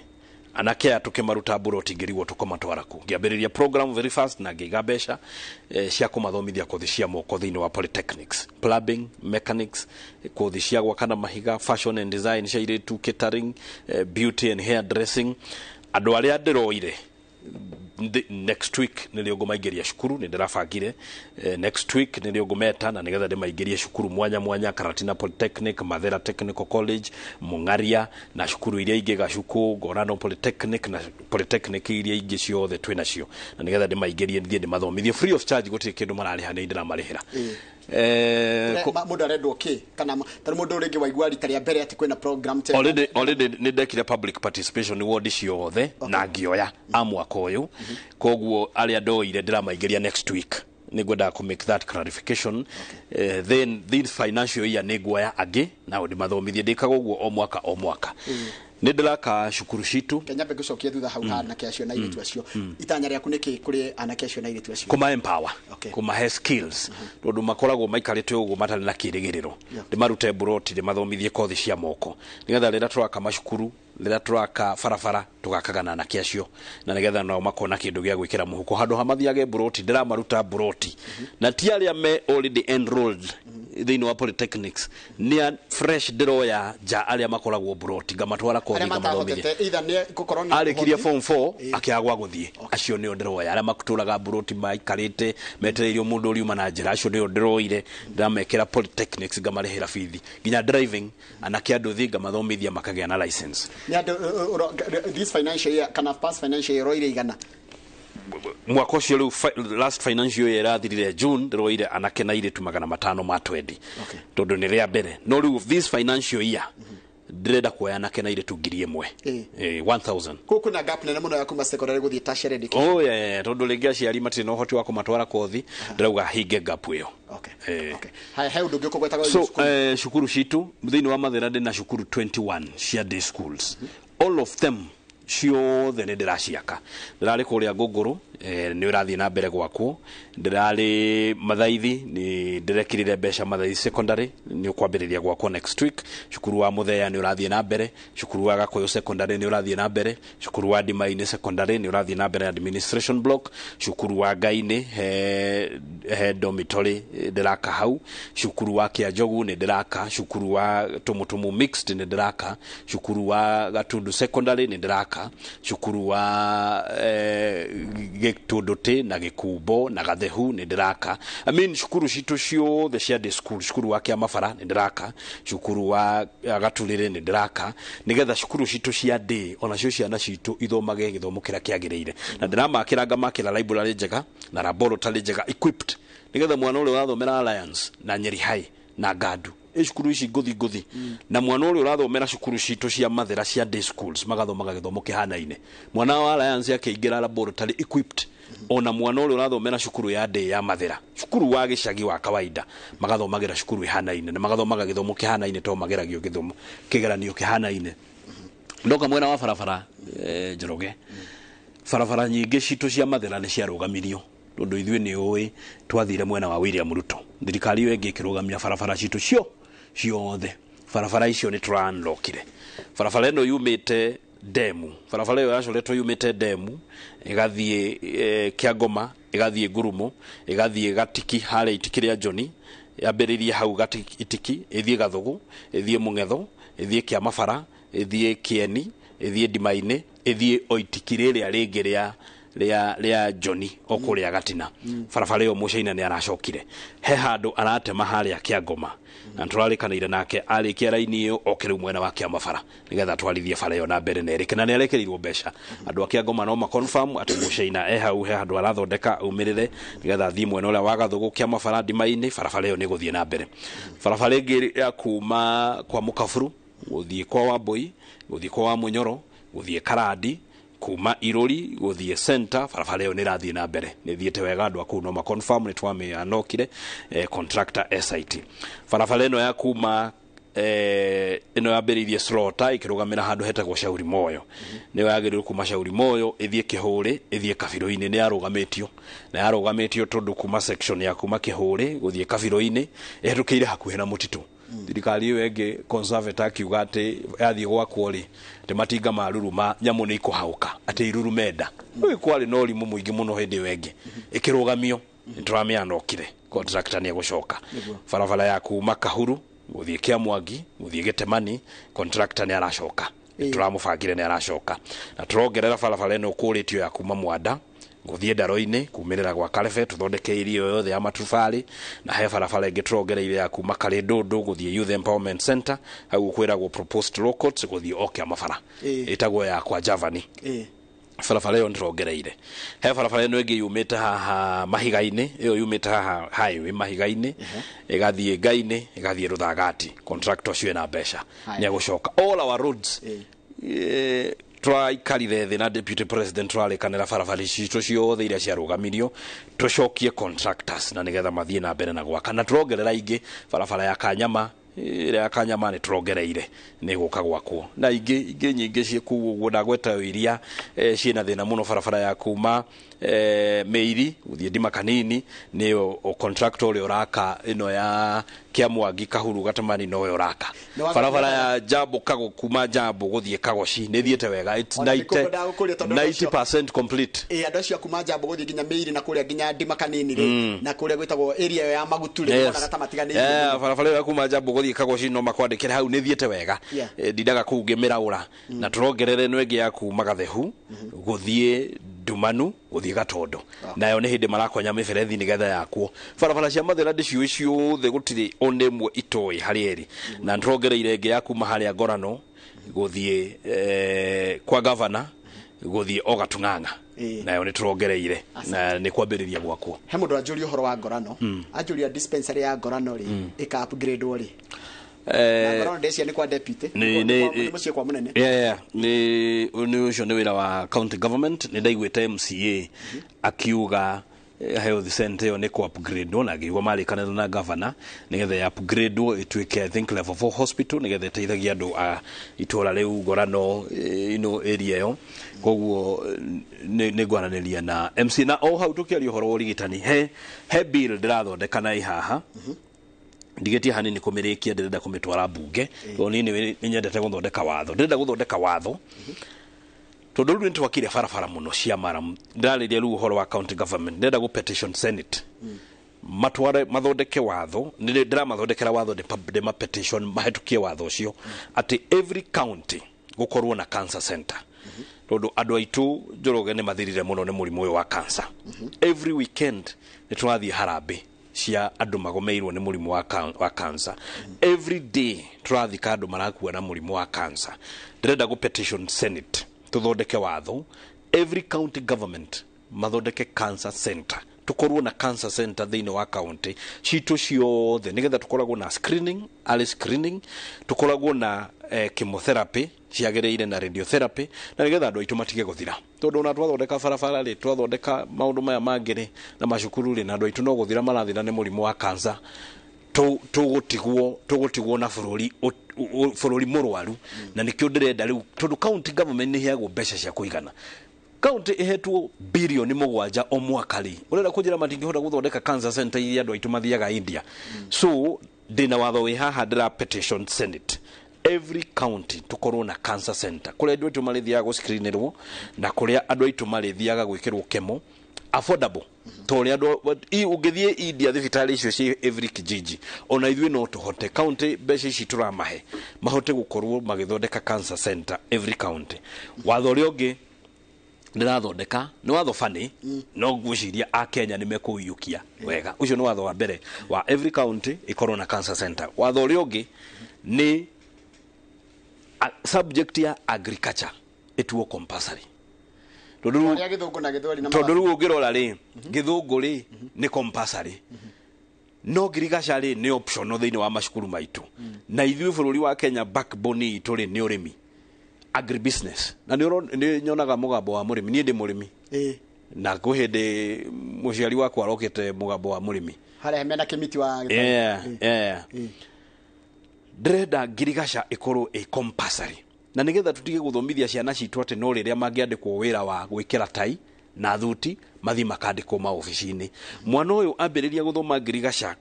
anake atukimaruta buroti ngirigwo tukomatwara ku ngiambiriria program very fast na ngiga besha cia kumathomithia kothi cia moko thiini wa polytechnics, plumbing, mechanics, kothi cia gwakana mahiga, fashion and design, shairetu, catering, beauty and hair dressing. Andu aria ndiroire next week nilio ngumaigeria shukuru ni ndirabangire next week nilio ngumeta na nigetha ndimaigerie shukuru mwanya Karatina Polytechnic, Mathira Technical College, Mungaria na shukuru iria ingi Gacuku, Gorano Polytechnic na Polytechnic iria ingi ciothe twina cio, na nigetha ndimaigerie ndie ndimathomithie free of charge gutire kindu marariha ni ndiramarihira. Mundu arendwo ki kana tari mundu ringi waigua rita ria mbere ati kwina program te already ni ndekire public participation ward ciothe na ngioya amwaka uyu koguo aria ndoire ndiramaigeria next week nigwenda ku make that clarification. Then this financial year niguoya agi na ndi mathomithie ndikaga uguo o mwaka nindilaka cukuru citu Kenya be gucokia thutha hau ha anake acio na iritu acio itanya rĩaku nĩkĩ kũrĩ anake acio na iritu acio kuma empower Okay. kuma he skills tondu makoragwo maikarite uguo matari na kirigiriro ndimarute buroti ndimathomithie kothi cia moko nigetha rira turaka macukuru rira turaka farafara tugakagana na kiacio na nigetha nao makona kindu gya gwikira muhuko handu hamathiage buroti ndiramaruta buroti na ti aria me already enrolled thini wa polytechnics ni fresh diroya ja aria makoragwo buroti ngamatwara kothi ngamathomithie either ni gukorwo ni arikirie form 4 akiagwa guthie acio ni ndiroya aria makuturaga buroti maikarite metereirio mundu uri na njira acio ni ndiroire ndamekera polytechnics ngamarehera fithi nginya driving anake andu thi ngamathomithia makagea na license ni andu this financial year kana past financial year roire igana mwaka ucio riu last financial year irathirire June ndiroire anake na iritu 500 ma 20 tondu ni ria mbere no riu this financial year ndirenda kuoya anake na iritu 1000 kuku na gap nene muno ya kuma secondary guthie tertiary education tondu lingi aciari matire no hoti wa kumatwara kothi ndirauga hinge gap iyo hai undu ngiko gwetaga so shukuru citu thini wa mathira ndina shukuru 21 cia day schools all of them ciothe nä ndä raciaka ndä rarä kå rä a ngå ngå rå nä å rathiä na mbere gwakwo ndä rarä mathaithi nä ndä rekirä re mbeca mathaithi secondary nä å kwambä rä ria gwakwo next week cukuru wa må thea nä å rathiä na mbere cukuru wa gakoyå secondary nä å rathiä na mbere cukuru wa ndimai-inä secondary nä å rathiä na mbere administration block cukuru wa ngai-inä he dormitory ndä raka hau cukuru wa kä njogu nä ndä raka cukuru wa tå må tå må mixed nä ndä raka cukuru wa gatundu secondary nä ndä raka cukuru wa Gĩtũndũtĩ na Gĩkumbo na Gathehu nĩ ndiraka I mean cukuru citu ciothe cia day school cukuru wa Kĩamabara nĩ ndiraka cukuru wa Gaturĩrĩ nĩ ndiraka nigetha cukuru citu cia day ona cio ciana citu ithomage gĩthomo kĩrĩa kĩagĩrĩire na ndĩramakĩra ngamakĩra library njega na laboratory njega equipped nigetha mwana ũrĩa ũrathomera Alliance na Nyeri High na Gadu cukuru ici nguthi na mwana ũrĩa ũrathomera cukuru citu cia mathira cia day schools magathomaga gĩthomo kĩhanaine mwana wa Alliance akĩingĩra laboratory equipped ona mwana ũrĩa ũrathomera cukuru ya day ya mathira cukuru wa gĩcagi wa kawaida magathomagira cukuru ihanaine na magathomaga gĩthomo kĩhanaine to mageragio gĩthomo kĩgeranio kĩhanaine ndoka mwena wa barabara Njoroge barabara nyingĩ citu cia mathira nĩ ciarũgamirio tondu ithuĩ nĩ ũĩ twathire mwena wa William Ruto thirikari ĩyo ĩngĩ ĩkĩrũgamia barabara citu ciothe barabara icio nĩ tũranlokire barabara ĩno yumĩte Demu barabara ĩyo yacoretwo yumĩte Demu ĩgathiĩ Kĩangoma ĩgathiĩ Ngurumo ĩgathiĩ Gatiki harĩa Itiki rĩa Joni yambĩrĩrie hau Gatiki ĩthiĩ Gathũgũ ĩthiĩ Mũng'etho ĩthiĩ Kĩamabara ĩthiĩ Kĩeni ĩthiĩ Ndima-inĩ ĩthiĩ o Itiki rĩrĩa rĩngĩ ria Joni okuria Gatina barabara ĩyo Mũcaina nĩ aracokire he handũ aratema harĩa Kĩangoma na tũrarĩkanĩire nake arĩkia raini ĩyo okĩrĩu mwena wa Kĩamabara nigetha twarithie bara ĩyo na mbere nerĩke na nĩ arekerirwo mbeca andũ a Kĩangoma no ma confirm atĩ Mũcaina hau he handũ arathondeka umĩrĩre nigetha thiĩ mwena ũrĩa wa Gathũgũ Kĩamabara Ndima-inĩ barabara ĩyo nĩ gũthiĩ na mbere barabara ĩngĩ ya kuma kwa Mũkaburu gũthiĩ kwa Wambũi gũthiĩ kwa Mũnyoro gũthiĩ Karandi kuma Irori guthie center barabara ĩyo nĩ rathiĩ na mbere nĩ thiĩte wega andũ akũu no ma confirm nĩ twamĩanokire contractor SIT barabara ĩno ya kuma ĩno yambĩrĩirie Slota ikĩrũgamĩra handũ hetagwo Shauri Moyo nĩ yagĩrĩirwo kuma Shauri Moyo ĩthiĩ Kĩhũrĩ ĩthiĩ Kabirũ-inĩ nĩ yarũgamĩtio tondu kuma section ya kuma Kĩhũrĩ gũthiĩ Kabirũ-inĩ ĩhetũkĩire hakuhĩ na mũtitũ thirikari ĩyo ĩngĩ conservative akiuga atĩ yathiĩ gwakwo rĩ matinga maruruma nyamũ nĩ ikũhaũka atĩ irurumenda nĩ kwarĩ na ũrimũ mũingĩ mũno hĩndĩ ĩyo ĩngĩ ĩkĩrũgamio nĩ tũramĩanokire contractor nĩ egũcoka barabara ya kuma Kahuru gũthiĩ Kĩamwangi gũthiĩ Gĩtemani contractor nĩ aracoka tũramũbangire nĩ aracoka na tũrongerera barabara ĩno kũrĩtio ya kuma Mwanda gũthiĩ Ndaro-inĩ kumĩrĩra gwa Karebe tũthondekeirie ĩyo yothe ya matubarĩ na he barabara ĩngĩ tũrongereire ya kuma Karĩndũndũ gũthiĩ Youth Empowerment Center hau kwĩragwo proposed law courts gũthiĩ o Kĩamabara ĩtagwo ya kwa Javani barabara ĩyo nĩtũrongereire he barabara ĩno ĩngĩ yumĩte haha Mahiga-inĩ ĩyo yumĩte haha highway Mahiga-inĩ ĩgathiĩ Ngai-inĩ ĩgathiĩ Rũthagati contractor ũcio na mbeca nĩ egũcoka all our roads twaikarire thĩ na deputy president twarĩkanĩra barabara citu ciothe iria ciarũgamirio tũcokie contractors na nigetha mathiĩ na mbere na gwaka na tũrongerera ingĩ barabara ya Kanyama ire akanyama ni turongereire ni guka gwakwo na ingi nyingi ciku uguo ndagweta iria ciina thina muno barabara ya kuma meiri uthie ndima kanini ni o contractor uri uraka ino ya Kiamwangi Kahuru Gatamani no uraka barabara ya Jambo Kago kuma Jambo guthie Kagoci ni thiete wega it's 90% complete andu acio kuma Jambo guthie nginya meiri na kuria nginya ndima kanini ri na kuria gwitagwo area ya Maguturi ona gatamatiganire barabara ya kuma Jambo guthie Kagoci no makwandikira hau ni thiete wega ndidaga kungimiraura na turongerere no engi ya kuma Gathehu guthie Dumanu guthie Gatondo nayo ni hindi marakonya miberethi nigetha yakwo barabara cia mathira ndicio icio the gutiri onemwe itoi harieri na ntrogereire engi ya kuma haria Ngorano guthie kwa governor guthie Ogatung'ang'a nayo ni turongereire na ni kwambiriria gwakwo he mundu anjuri uhoro wa Ngorano anjuria dispensary ya Ngorano ri ika upgrade ori Ngorano decia ni kwa deputy ni mucie kwa munene ni ucio ni wira wa county government ni ndaigwete MCA akiuga health center ni ko upgrade na giwa mali kana na governor nigetha ya upgrade ituike I think level 4 hospital nigetha teithagia andu a itora riu Ngorano ino area yo koguo ni gwaraniria na MC na o hau tukiaria horo urigitani he bill ndirathondeka na ihaha ndigetie hanini kumirikia ndirenda kumitwara bunge to nini nyendete guthondeka watho ndirenda guthondeka watho tondu riu nitwakire barabara muno cia maram ndariria riu horo wa county government ndirenda gu petition senate matware mathondeke watho ndirathondekera watho de ma petition mahitukie watho ucio ati every county gukorwo na cancer center tondu andu aitu njoroge ni mathirire muno ni murimu uyu wa cancer every weekend nitwathie harambe cia andu magomeirwo ni murimu wa cancer every day turathika andu marakua na murimu wa cancer ndirenda gu petition senate tuthondeke watho every county government mathondeke cancer center tukorwo na cancer center thini wa county citu ciothe nigetha tukoragwo na screening early screening tukoragwo na chemotherapy ciagereire na radiotherapy na nigetha andu aitu matige guthira tondu na twathondeka barabara ri twathondeka maundu maya mangire na mashukuru ri na andu aitu no guthira marathira ni murimu wa cancer tugutigwo na bururi murwaru na nikio ndirenda riu tondu county government ni hiago mbeca cia kuigana county ihetwo bilioni 7 o mwaka ri urenda kunjira matingihota guthondeka cancer center iria andu aitu mathiaga India so ndina watho wi haha ndira petition senate every county tukorwo na cancer center kuria andu aitu marithiaga go screenerwo na kuria andu aitu marithiaga gwikirwo kemo affordable tori andu ungithie India thibitari icio ci every kijiji ona ithui no tuhote county mbeca ici turamahe mahote gukorwo magithondeka cancer center every county watho riongi ndirathondeka ni watho fani no gwiciria a Kenya ni mekuyukia wega ucio ni watho wa mbere wa every county ikorwo na cancer center watho riongi ni subject ya agriculture ituo compulsory tondu riu ungirora ri githungu ri ni compulsory no agriculture ri ni optional thini wa mashukuru maitu na ithui bururi wa Kenya backbone itu ri ni urimi agribusiness na ni nyonaga mugambo wa murimi ni ndi murimi na kuhinde muciari wakwa arokete mugambo wa murimi hare mena kimiti wa ndrenda agriculture ikorwo compulsory na nigetha tutige guthomithia ciana citu ati no riria mangiandikwo wira wa gwikira tai na thuti mathi makandikwo maofici-ini mwana uyu ambiriria guthoma agriculture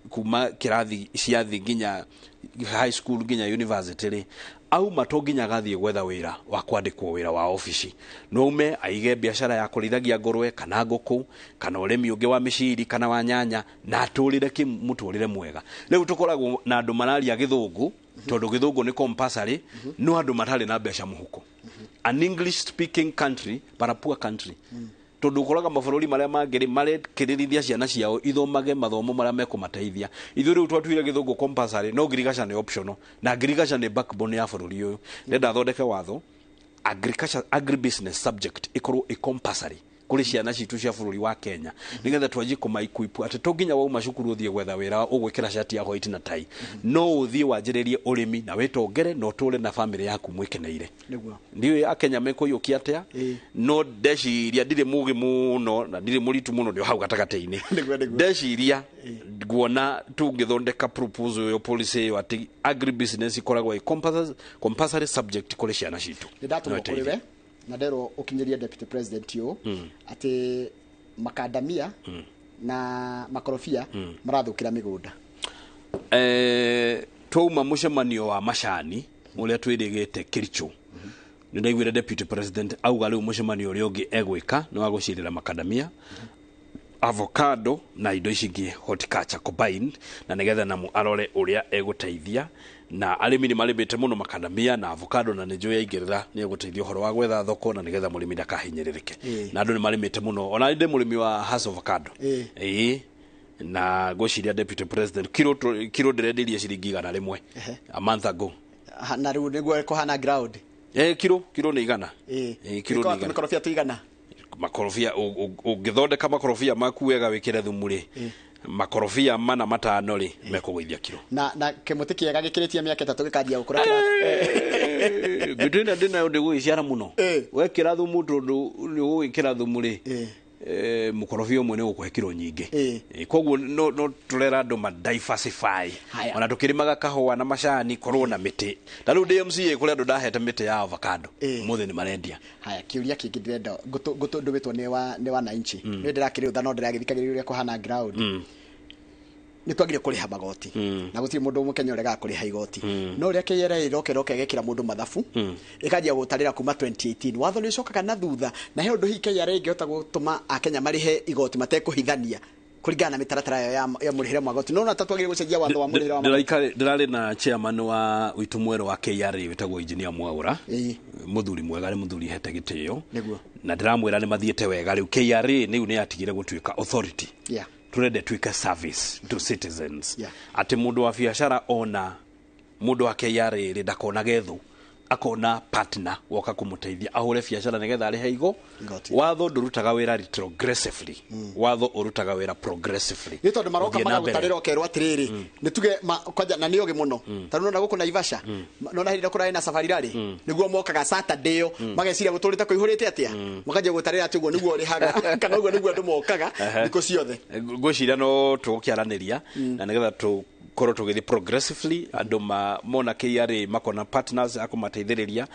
kuma kirathi cia thi nginya high school nginya university ri au matonginya gathie gwetha wira wa kwandikwo wira wa ofici no ume aige biashara ya kurithagia ngorwe kana nguku kana urimi ungi wa miciri kana wa nyanya na aturire muturire mwega riu tukoragwo na andu mararia githungu tondu githungu ni compulsory no andu matari na mbeca muhuko an English speaking country but a poor country tondu koraga mabururi maria mangiri marekirithia ciana ciao ithomage mathomo maria mekumateithia ithu riu twatuire githungu compulsory no agriculture ni optional na agriculture ni backbone ya bururi uyu ndenda thondeke watho agriculture agribusiness subject ikorwo compulsory kuri ciana citu cia bururi wa Kenya nigetha twaji kumaikuipu ati to nginya wauma cukuru uthie gwetha wira ugwikira shati ya white na tai no uthie wanjiririe urimi na witongere no tule na family yaku mwikeneire ndio akenya mekuyukia atia no ndeciria ndire mugi muno na ndire muritu muno ndio hau gatagate-ini ndeciria guona tungithondeka proposal yo policy yo ati agribusiness ikoragwo i compulsory subject kuri ciana citu ndatuma kuriwe na ndero ukinyiria deputy president yo ati makadamia na makorofia marathukira migunda twauma mucemanio wa macani uria twirigite Kericho ndaigwira deputy president auga riu mucemanio uria ungi egwika ni wa gucirira makadamia avocado na indo icingi horticulture combined na nigetha namu arore uria eguteithia na arimi ni maribite muno makadamia na avocado na nijo yaingirira ni eguteithia horo wa gwetha thoko na nigetha murimi ndakahinyiririke na andu ni marimite muno ona inde murimi wa has avocado na gociria deputy president kilo ndirendirie ciringi 100 a month ago na riu niguo kuhana ground kilo ni 100 kilo ni 100 makorofia tu 100 makorofia ugithondeka makorofia maku wega wikire thumu ri makorofia mana matano ri mekugwithia kilo na kemuti kiega gikiritie miaka 3 gikanjia gukura kira gitwina ndina yo ndigu iciara muno wekira thumu tondu ni ugwikira thumu ri mukorofia umwe ni gukwe kilo nyingi koguo no turera andu ma diversify ona tukirimaga kahua na macani korwo na miti taru DMCA kuri andu ndahete miti ya avocado muthe ni marendia haya kiuria kingi ndirenda gutu ndubitwo ni wa na inchi ni ndirakiri utha no ndiragithikagiriria kuhana ground ni twagire kuriha magoti na gutiri mundu mukenya urega kuriha igoti no ria KRA roke gekira mundu mathafu ikajia gutarira kuma 2018 watho ni cokaga na thutha na he undu hi KRA ingehota gutuma akenya marihe igoti matekuhithania kuringana na mitaratara ya murihire magoti no na tatwagire gucenjia watho wa murihire wa magoti ndirari na chairman wa witu mwero wa KRA witagwo engineer Mwaura muthuri mwega ri muthuri hete gitio na ndiramwira ni mathiete wega riu KRA ni yatigire gutuika authority turende tuika service to citizens ati mundu wa biashara ona mundu wa KRA ri ndakona gethu akona partner woka kumuteithia ahure biashara nigetha ari heigo watho ndurutaga wira retrogressively watho urutaga wira progressively ni tondu maroka magagutarira okerwa atiriri nituge kwaja na nioge muno tanu na guku na Ivasha no na hirira kurai na safari rari niguo mokaga Saturday yo mageciria guturite kuihurite atia makaje gutarira ati ugo niguo rihaga kana ugo niguo ndumokaga niko ciothe ngwiciria no tugukiaraniria na nigetha tu koro tugithi progressively andu mona KRA makona partners akumateithiriria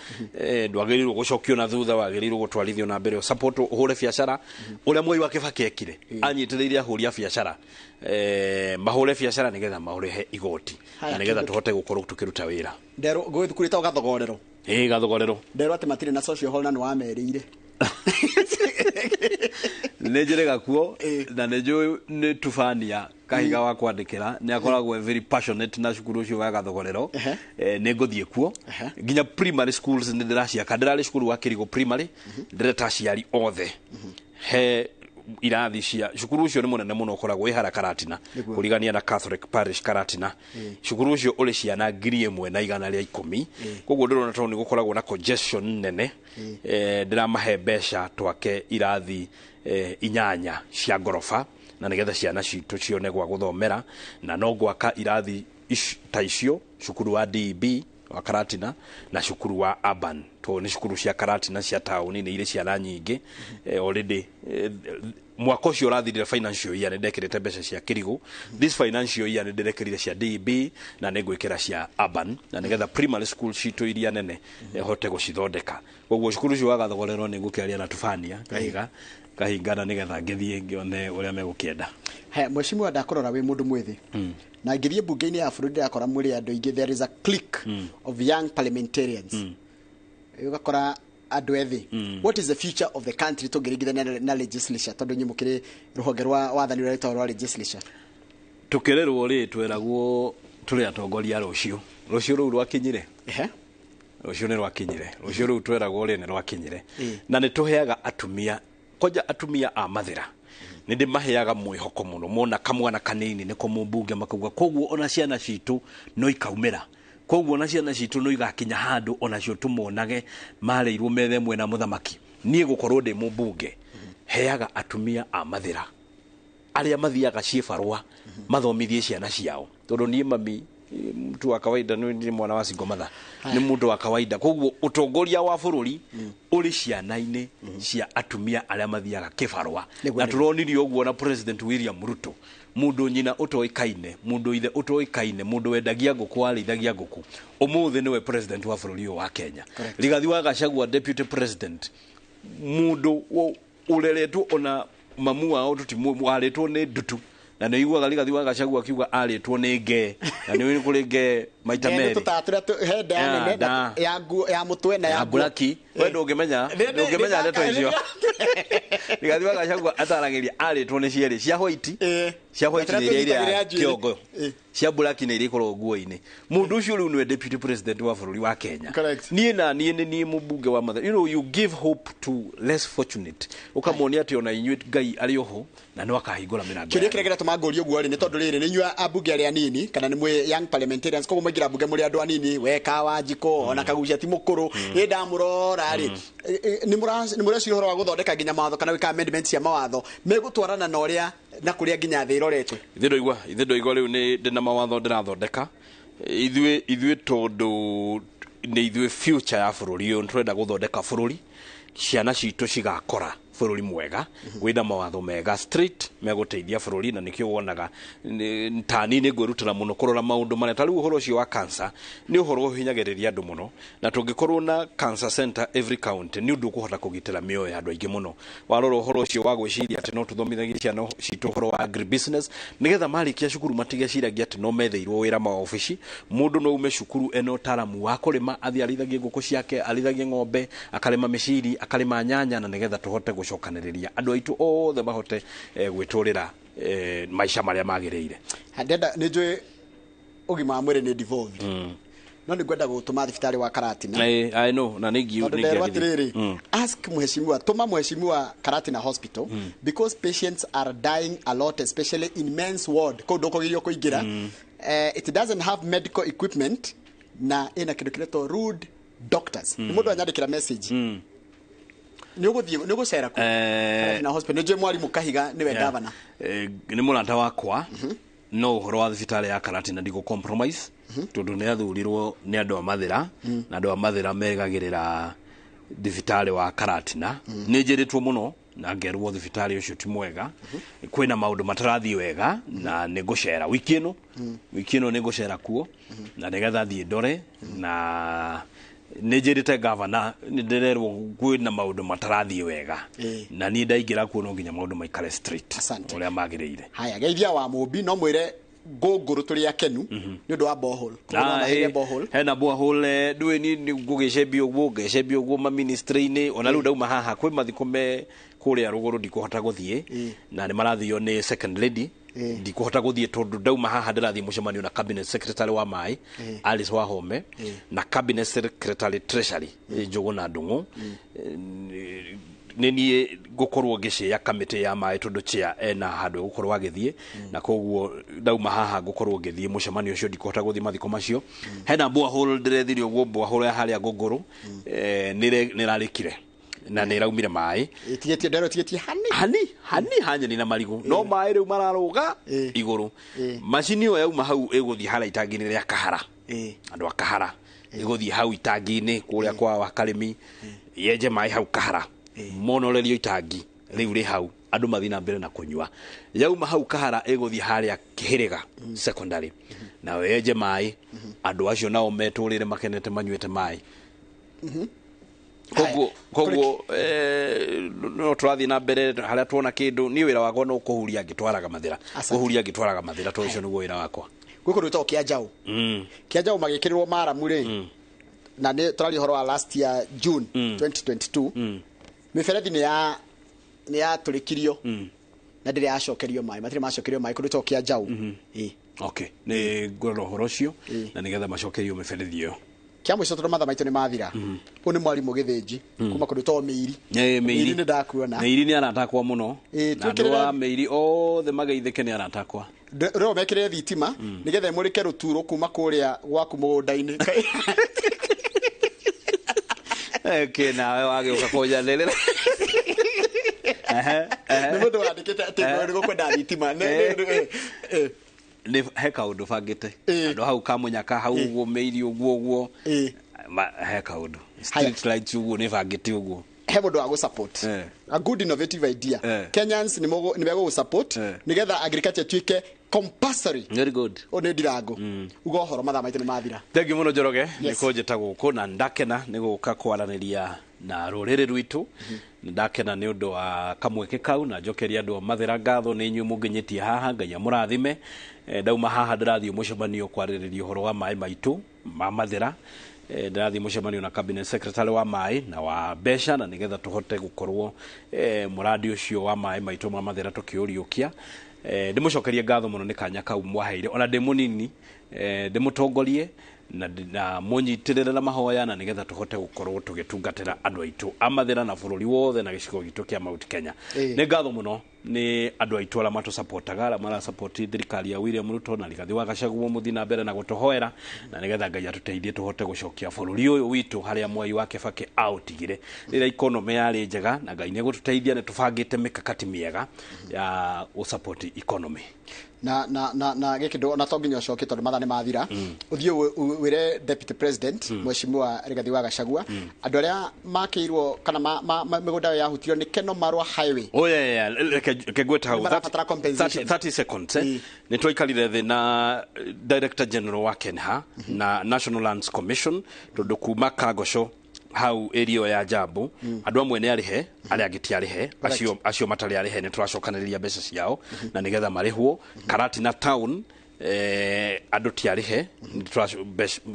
ndwagirirwo gucokio na thutha wagirirwo gutwarithio na mbere support uhure biashara uria Mwai wa Kibaki ekire anyitiriria ahuri a biashara mahure biashara nigetha mahure igoti na nigetha tuhote gukorwo tukiruta wira ndero gwithukurita ugathogorero gathogorero ndero ati matire na social hall na nwamerire nejere gakuo na nejo ne tufania kahiga wa kwandikira ni akoragwo very passionate na cukuru ucio wa gathogorero ne nguthie kuo nginya primary schools ni ndiracia kadirali cukuru wa Kirigo primary ndireta ciari othe he irathi cia cukuru ucio ni munene muno ukoragwo ihara Karatina kurigania na Catholic Parish Karatina cukuru ucio uri ciana 1,110 koguo ndirona to ni gukoragwo na congestion nene ndiramahe mbeca twake irathi inyanya cia gorofa na nigetha ciana citu cione gwa guthomera na no gwaka irathi ta icio cukuru wa DB wa Karatina na cukuru wa Urban to ni cukuru cia Karatina cia tauni ni ile ciana nyingi already mwaka ucio urathirire financial year ndekirite mbeca cia Kirigo this financial year ndirekirire cia DB na negwikira cia Urban na nigetha primary school citu iria nene hote gucithondeka koguo cukuru cio wagathogorerwo ni gukiaria na tufania kahingana nigetha ngithie ngione uria megukienda mheshimiwa ndakorora wi mundu mwithi na ngithie bunge-ini ya burudi yakora muri andu ingi there is a clique of young parliamentarians ugakora andu ethi what is the future of the country tugirigithania na legislature tondu nyimukire ruhonge rwa wathani rwa legislature tukirerwo ri tweragwo turi atongoria rucio ru rwakinyire rucio ni rwakinyire rucio ru tweragwo ri ni rwakinyire na ni tuheaga atumia koja atumia a mathira nindi maheaga mwihoko muno mona kamwana kanini niko mumbunge makauga koguo ona ciana citu no ikaumira koguo ona ciana citu no igakinya handu ona cio tumonage mareirwo methe mwena muthamaki nie gukorwo ndi mumbunge heaga atumia a mathira aria mathiaga cibarwa mathomithie ciana ciao tondu nie mami mtu wa kawaida ni mwana wa Singomatha ni mundu wa kawaida koguo utongoria wa bururi uri ciana-ini cia atumia aria mathiaga kibarwa na turonirio uguo na President William Ruto mundu nyina utoikaine mundu ithe utoikaine mundu wendagia nguku arithagia nguku umuthi niwe president wa bururi wa Kenya Rigathi wa Gachagua deputy president mundu ureretwo ona mamu wao tutimu aretwo ni ndutu na nä iguaga Rigathi wa Gachagua akiuga arĩtwo nĩ nge na nĩ kũrĩ nge maita merĩ henda ya mũtwe na ya buraki we ndũngĩmenya ndeto icio Rigathi wa Gachagua ataragĩria arĩtwo nĩ cierĩ cia white nĩ iria ya kĩongo cia buraki nĩ iria ikorwo nguo-inĩ mũndũ ũcio rĩu nĩwe deputy president wa bũrũri wa Kenya niĩ nĩ mũmbunge wa mathe you give hope to less fortunate ũkamonia atĩ ona inyuĩ Ngai arĩ oho na no akahingũra mĩrango kĩrĩa kĩrĩa tũmangũria ũguo nĩ tondũ rĩrĩ nĩ nyua ambunge arĩa anini kana nĩ mwe young parliamentarians koguo maingĩra mbunge mũrĩ andũ anini weka Wanjiko ona Kagucia ti mũkũrũ ĩ ndamũrora rĩ nĩ mũreci ũhoro wa gũthondeka nginya mawatho kana wĩka amendments cia mawatho megũtwarana na ũrĩa na kũrĩa nginya thĩ irorete ithe ndoigua rĩu nĩ ndĩna mawatho ndĩrathondeka ithuĩ tondũ nĩ ithuĩ future ya bũrũri ũyũ nĩtũrenda gũthondeka bũrũri ciana citũ cigakora bũrũri mwega wĩna mawatho mega straight megũteithia bũrũri na nĩkĩo wonaga tani nĩ ngwĩrutĩra mũno kũrora maũndũ marĩa ta rĩu ũhoro ũcio wa cancer nĩ ũhoro ũhinyagĩrĩria andũ mũno na tũngĩkorwo na cancer center every county nĩ ũndũ ũkũhota kũgitĩra mĩoyo ya andũ aingĩ mũno warora ũhoro ũcio wa gwĩciria atĩ no tũthomithagie ciana citũ ũhoro wa agribusiness nĩgetha marĩkia cukuru matigeciragia atĩ no metheirwo wĩra maobici mũndũ no ume cukuru ena ũtaaramu wa kũrĩma athiĩ arĩithagie ngũkũ ciake arĩithagie ng'ombe akarĩma mĩciri akarĩma nyanya na nĩgetha tũhote gũcokanĩrĩria andũ aitũ othe mahote gwĩtũrĩra maica marĩa magĩrĩire ndenda nĩ njũĩ ũgima wa mwĩrĩ nĩ devolved no nĩ ngwenda gũtũma thibitarĩ wa Karatina I know na nĩngiuga ask mheshimiwa tuma mheshimiwa Karatina hospital because patients are dying a lot especially in men's ward kũndũ kũgirio kũingĩra it doesn't have medical equipment na ina kĩndũ kĩretwo rude doctors nĩ mũndũ anyandĩkĩra message nĩ ũgũcera ku na hospital nĩ mwarimu Kahiga niwe governor nĩ mũrata wakwa no ũhoro wa thibitarĩ ya Karatina ndigũ compromise tondũ nĩ athurirwo nĩ andũ a mathira na andũ a mathira megagĩrĩra thibitarĩ wa Karatina nĩ njĩrĩtwo mũno na ngerwo thibitarĩ ũcio ti mwega kwĩna maũndũ matarathiĩ wega na nĩ ngũcera wiki ĩno nĩ ngũcera kuo na nĩgetha thiĩ ndore na nĩnjĩrĩte governor nĩndĩrerwo kwĩna maũndũ matarathiĩ wega na niĩ ndaingĩra kuo no nginya maũndũ maikare straight ũrĩa magĩrĩire haya geithia wa mũmbi no mwĩre ngũngũrũ tũrĩ akenu nĩ ũndũ wa borehole hena borehole ndũĩ ni ngũgĩcembia ũguo ma ministry-inĩ ona rĩu ndauma haha kwĩ mathiko me kũrĩa rũgũrũ ndikũhota gũthiĩ na nĩ marathio nĩ second lady ndikũhota gũthiĩ tondũ ndauma haha ndĩrathiĩ mũcemanio na cabinet secretary wa maĩ Alice Wahome na cabinet secretary treasury Njũgũna Ndung'u nĩniĩ ngũkorwo ngĩcĩa kamĩtĩ ya maĩ tondũ chair ena handũ gũkorwo agĩthiĩ na koguo ndauma haha ngũkorwo ngĩthiĩ mũcemanio ũcio ndikũhota gũthiĩ mathiko macio hena borehole ndĩrethirio guo borehole ya harĩa ngũngũrũ nĩrarĩkire na nĩ raumire maĩ tigetie hani hanyeni na marigu no maĩ rĩu mararũga igũrũ macini ĩyo yauma hau ĩgũthiĩ hara itangi-inĩ rĩa Kahara andũ a Kahara ĩgũthiĩ hau itangi-inĩ kũrĩa kwa wakarĩmi yenje maĩ hau Kahara monorerio itangi rĩu rĩ hau andũ mathiĩ na mbere na kũnyua yauma hau Kahara ĩgũthiĩ harĩa Kĩhĩrĩga secondary na yenje maĩ andũ acio nao metũrĩre makenete manyuĩte maĩ koguo no tũrathiĩ na mbere harĩa tuona kĩndũ nĩ wĩra wakwa no kũhuria ngĩtwaraga mathĩra tondũ ũcio nĩguo wĩra wakwa gũkũ rwĩtagwo Kĩanjaũ magĩkĩrĩrwo maramu rĩ na nĩ tũraria ũhoro wa last year June 2022 mĩberethi nĩ yatũrĩkirio na ndĩrĩ yacokerio maĩ matirĩ macokerio maĩ kũndũ gwĩtagwo Kĩanjaũ okay nĩ ngwĩrora ũhoro ũcio na nĩgetha macokerio mĩberethi ĩyo kia mũico tondũ matha maitũ nĩ mathira ũyũ nĩ mwarimũ Gĩthĩnji kuma kũndũ to Mĩiri nĩ ndakuona Mĩiri nĩ aratakwa mũno na andũ a Mĩiri othe mageithĩke nĩ aratakwa rĩo mekĩrĩre thitima nĩgetha ĩmũrĩke rũturo kuma kũrĩa gwaku mũgũnda-inĩ nawe wagĩũka kũnjanĩrĩra nä må ndå wandä atä nä gå kwenda thitima nä he kaå bangä te andå hau kamunyaka hau guo mä iri å guo he kaå ndå uguo nä bangä te å guo he må ndå wa gå support a good innovative idea Kenyans nä megå gå support nä getha agriculture tuike compulsory very good o nä ndirango uga å horo mathaa maitå nä mathira thengi må no Njoroge nä kå njä ta gå kå na ndakena nä gå ka kwaranä ria na rå rä rä rwitå ndakena nä å ndå wa kamweke kau na njokeria andå mathira ngatho nä inyuä må nginyä tie haha Ngai amå rathime ndauma haha ndä rathiä må cemanio kwarä rä ria å horo wa maä maitå ma mathira ndĩrathiĩ mũcemanio na cabinet secretary wa maĩ na wa mbeca na nĩgetha tũhote gũkorwo mũradi ũcio wa maĩ maitũ ma mathĩra tũkĩũriũkia ndĩmũcokerie ngatho mũno nĩ kanya kau mwaheire ona ndĩ mũnini ndĩmũtongorie na mũnyitĩrĩre na mahoya na nĩgetha tũhote gũkorwo tũgĩtungatĩra andũ aitũ a mathĩra na bũrũri wothe na gĩcigo gitũ kĩa Mount Kenya nĩ ngatho mũno nĩ andũ aitũ arĩa matũsupportaga arĩa marasupporti thirikari ya William Ruto na Rigathi wa Gachagua mũthi na mbere na gũtũhoera na nĩgetha Ngai atũteithie tũhote gũcokia bũrũri ũyũ witũ harĩa Mwai wa Kibaki aũtigire rĩrĩa economy yarĩ njega na Ngai nĩ gũtũteithia nĩ tũbangĩte mikakati mĩega ya gũsupport economy na gä ndo ona to nginya coke tondå mathaa nä mathira å thiä wä re deputy president Mheshimiwa Rigathi wa Gachagua andå arä a makä irwo kana mä gå nda yahutirio nä Keno Marwa highway reke ngwete hau 30 seconds nä twaikarire thä na director general wa Kenha na National Lands Commission tondå kuma Kagoco hau area ya Jambu andå amwe nä arä he arä angä tiarä he acio matarä arä he nä tå racokanä mbeca ciao na nä getha marä hwo Karatina town andå tiarä he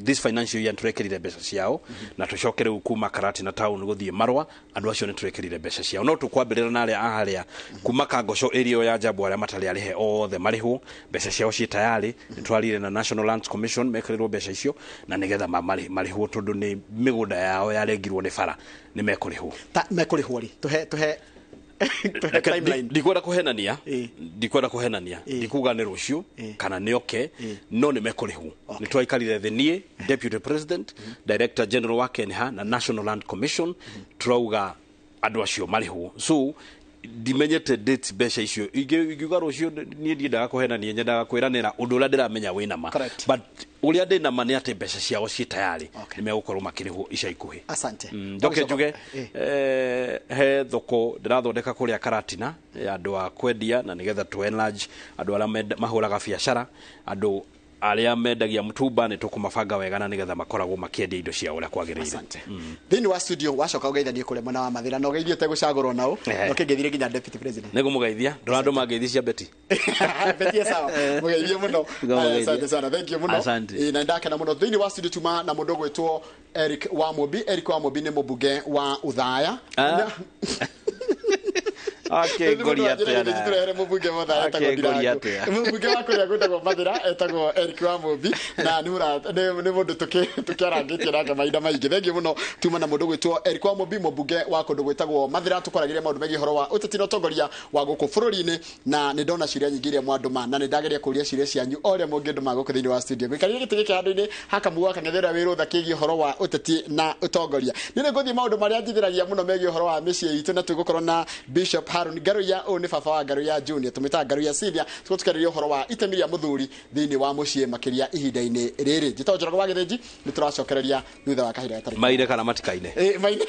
this financial year tå rekerire mbeca ciao na tå coke rä u kuma Karatina town gå thiä Marwa andå acio nä tå rekerire mbeca ciao no tå kwambä rä ra na arä a kuma Kagoco area ya Jambu arä a matarä arä he othe marä hwo mbeca ciao ciä tayarä nä twarire na National Lands Commission mekerä rwo mbeca icio na nä getha marä hwo tondå nä mä gå nda yao yarengirwo nä bara nä mekå rä hwo tå he ndikwenda kuhenania ndikuga nä rũciũ kana nä oke no nä mekå rä hwo nä twaikarire thĩ niĩ deputy president director general wa Kenha na National Land Commission tũrauga andũ acio marĩ hwo so ndimenyete date mbeca icio ingiuga rũciũ niĩ ndiendaga kũhenania nyendaga kwĩranĩra ũndũ ũrĩa ndĩramenya wĩna ma but ũrĩa ndĩna ma nĩ atĩ mbeca ciao ciĩ tayarĩ nĩ megũkorwo makĩrĩhwo ica ikuhĩ njoke njuge he thoko ndĩrathondeka kũrĩa Karatina ya andũ a kwendia na nĩgetha to enlarge andũ arĩa mahũraga biacara andũ arĩa mendagia mtumba nĩ tũkũmabanga wega na nĩgetha makoragwo makĩendia indo ciao ũrĩa kwagĩrĩire thĩinĩ wa studio wacoka ũgeithanie kũrĩa mwena wa mathĩra na ũgeithie tegũcagũrwo nao no kĩngĩthire nginya deputy president nĩ ngũmũgeithia ndona andũ mangĩithi cia beti beti sawa mũgeithie mũno asante sana thank you mũno na ndakena mũno thĩinĩ wa studio tuma na mũndũ gwĩtwo Eric wa Mobi nĩ mũmbunge wa Uthaya goria tena mũmbunge wa Uthaya mũmbunge wa kũrĩa gwĩtagwo Mathĩra etagwo Eric wa Mobi na nĩ mũndũ tũkĩarangĩtie nake mahinda maingĩ thengi mũno tuma na mũndũ gwĩtwo Eric wa Mobi mũmbunge wa kũndũ gwĩtagwo Mathĩra tũkoragĩria maũndũ megiĩ ũhoro wa ũteti na ũtongoria wa gũkũ bũrũri-inĩ na nĩ ndona ciũria nyingĩ iria mwandũma na nĩ ndageria kũria ciũria cianyu o ũrĩa mũngĩndũma gũkũ thĩinĩ wa studio gũikarĩria gĩtĩ gĩkĩ handũ-inĩ hakamuga kang'ethera wĩra ũtha kĩgiĩ ũhoro wa ũteti na ũtongoria nĩ ngũthiĩ maũndũ marĩa njithiragia mũno megiĩ ũhoro wa mĩciĩ itũ na tũgũkorwo na Bishop Harun Garuya ũyũ nĩ baba wa Garuya Junior tũmĩtaga Garuya Senior tũkĩarĩria ũhoro wa itemi rĩa mũthuri thĩinĩ wa mũciĩ makĩria ihinda-inĩ rĩrĩ njĩtagwo Njoroge wa Gĩthĩnji nĩ tũracokereria thutha wa kahinda gatarĩ maire kana matikaine maire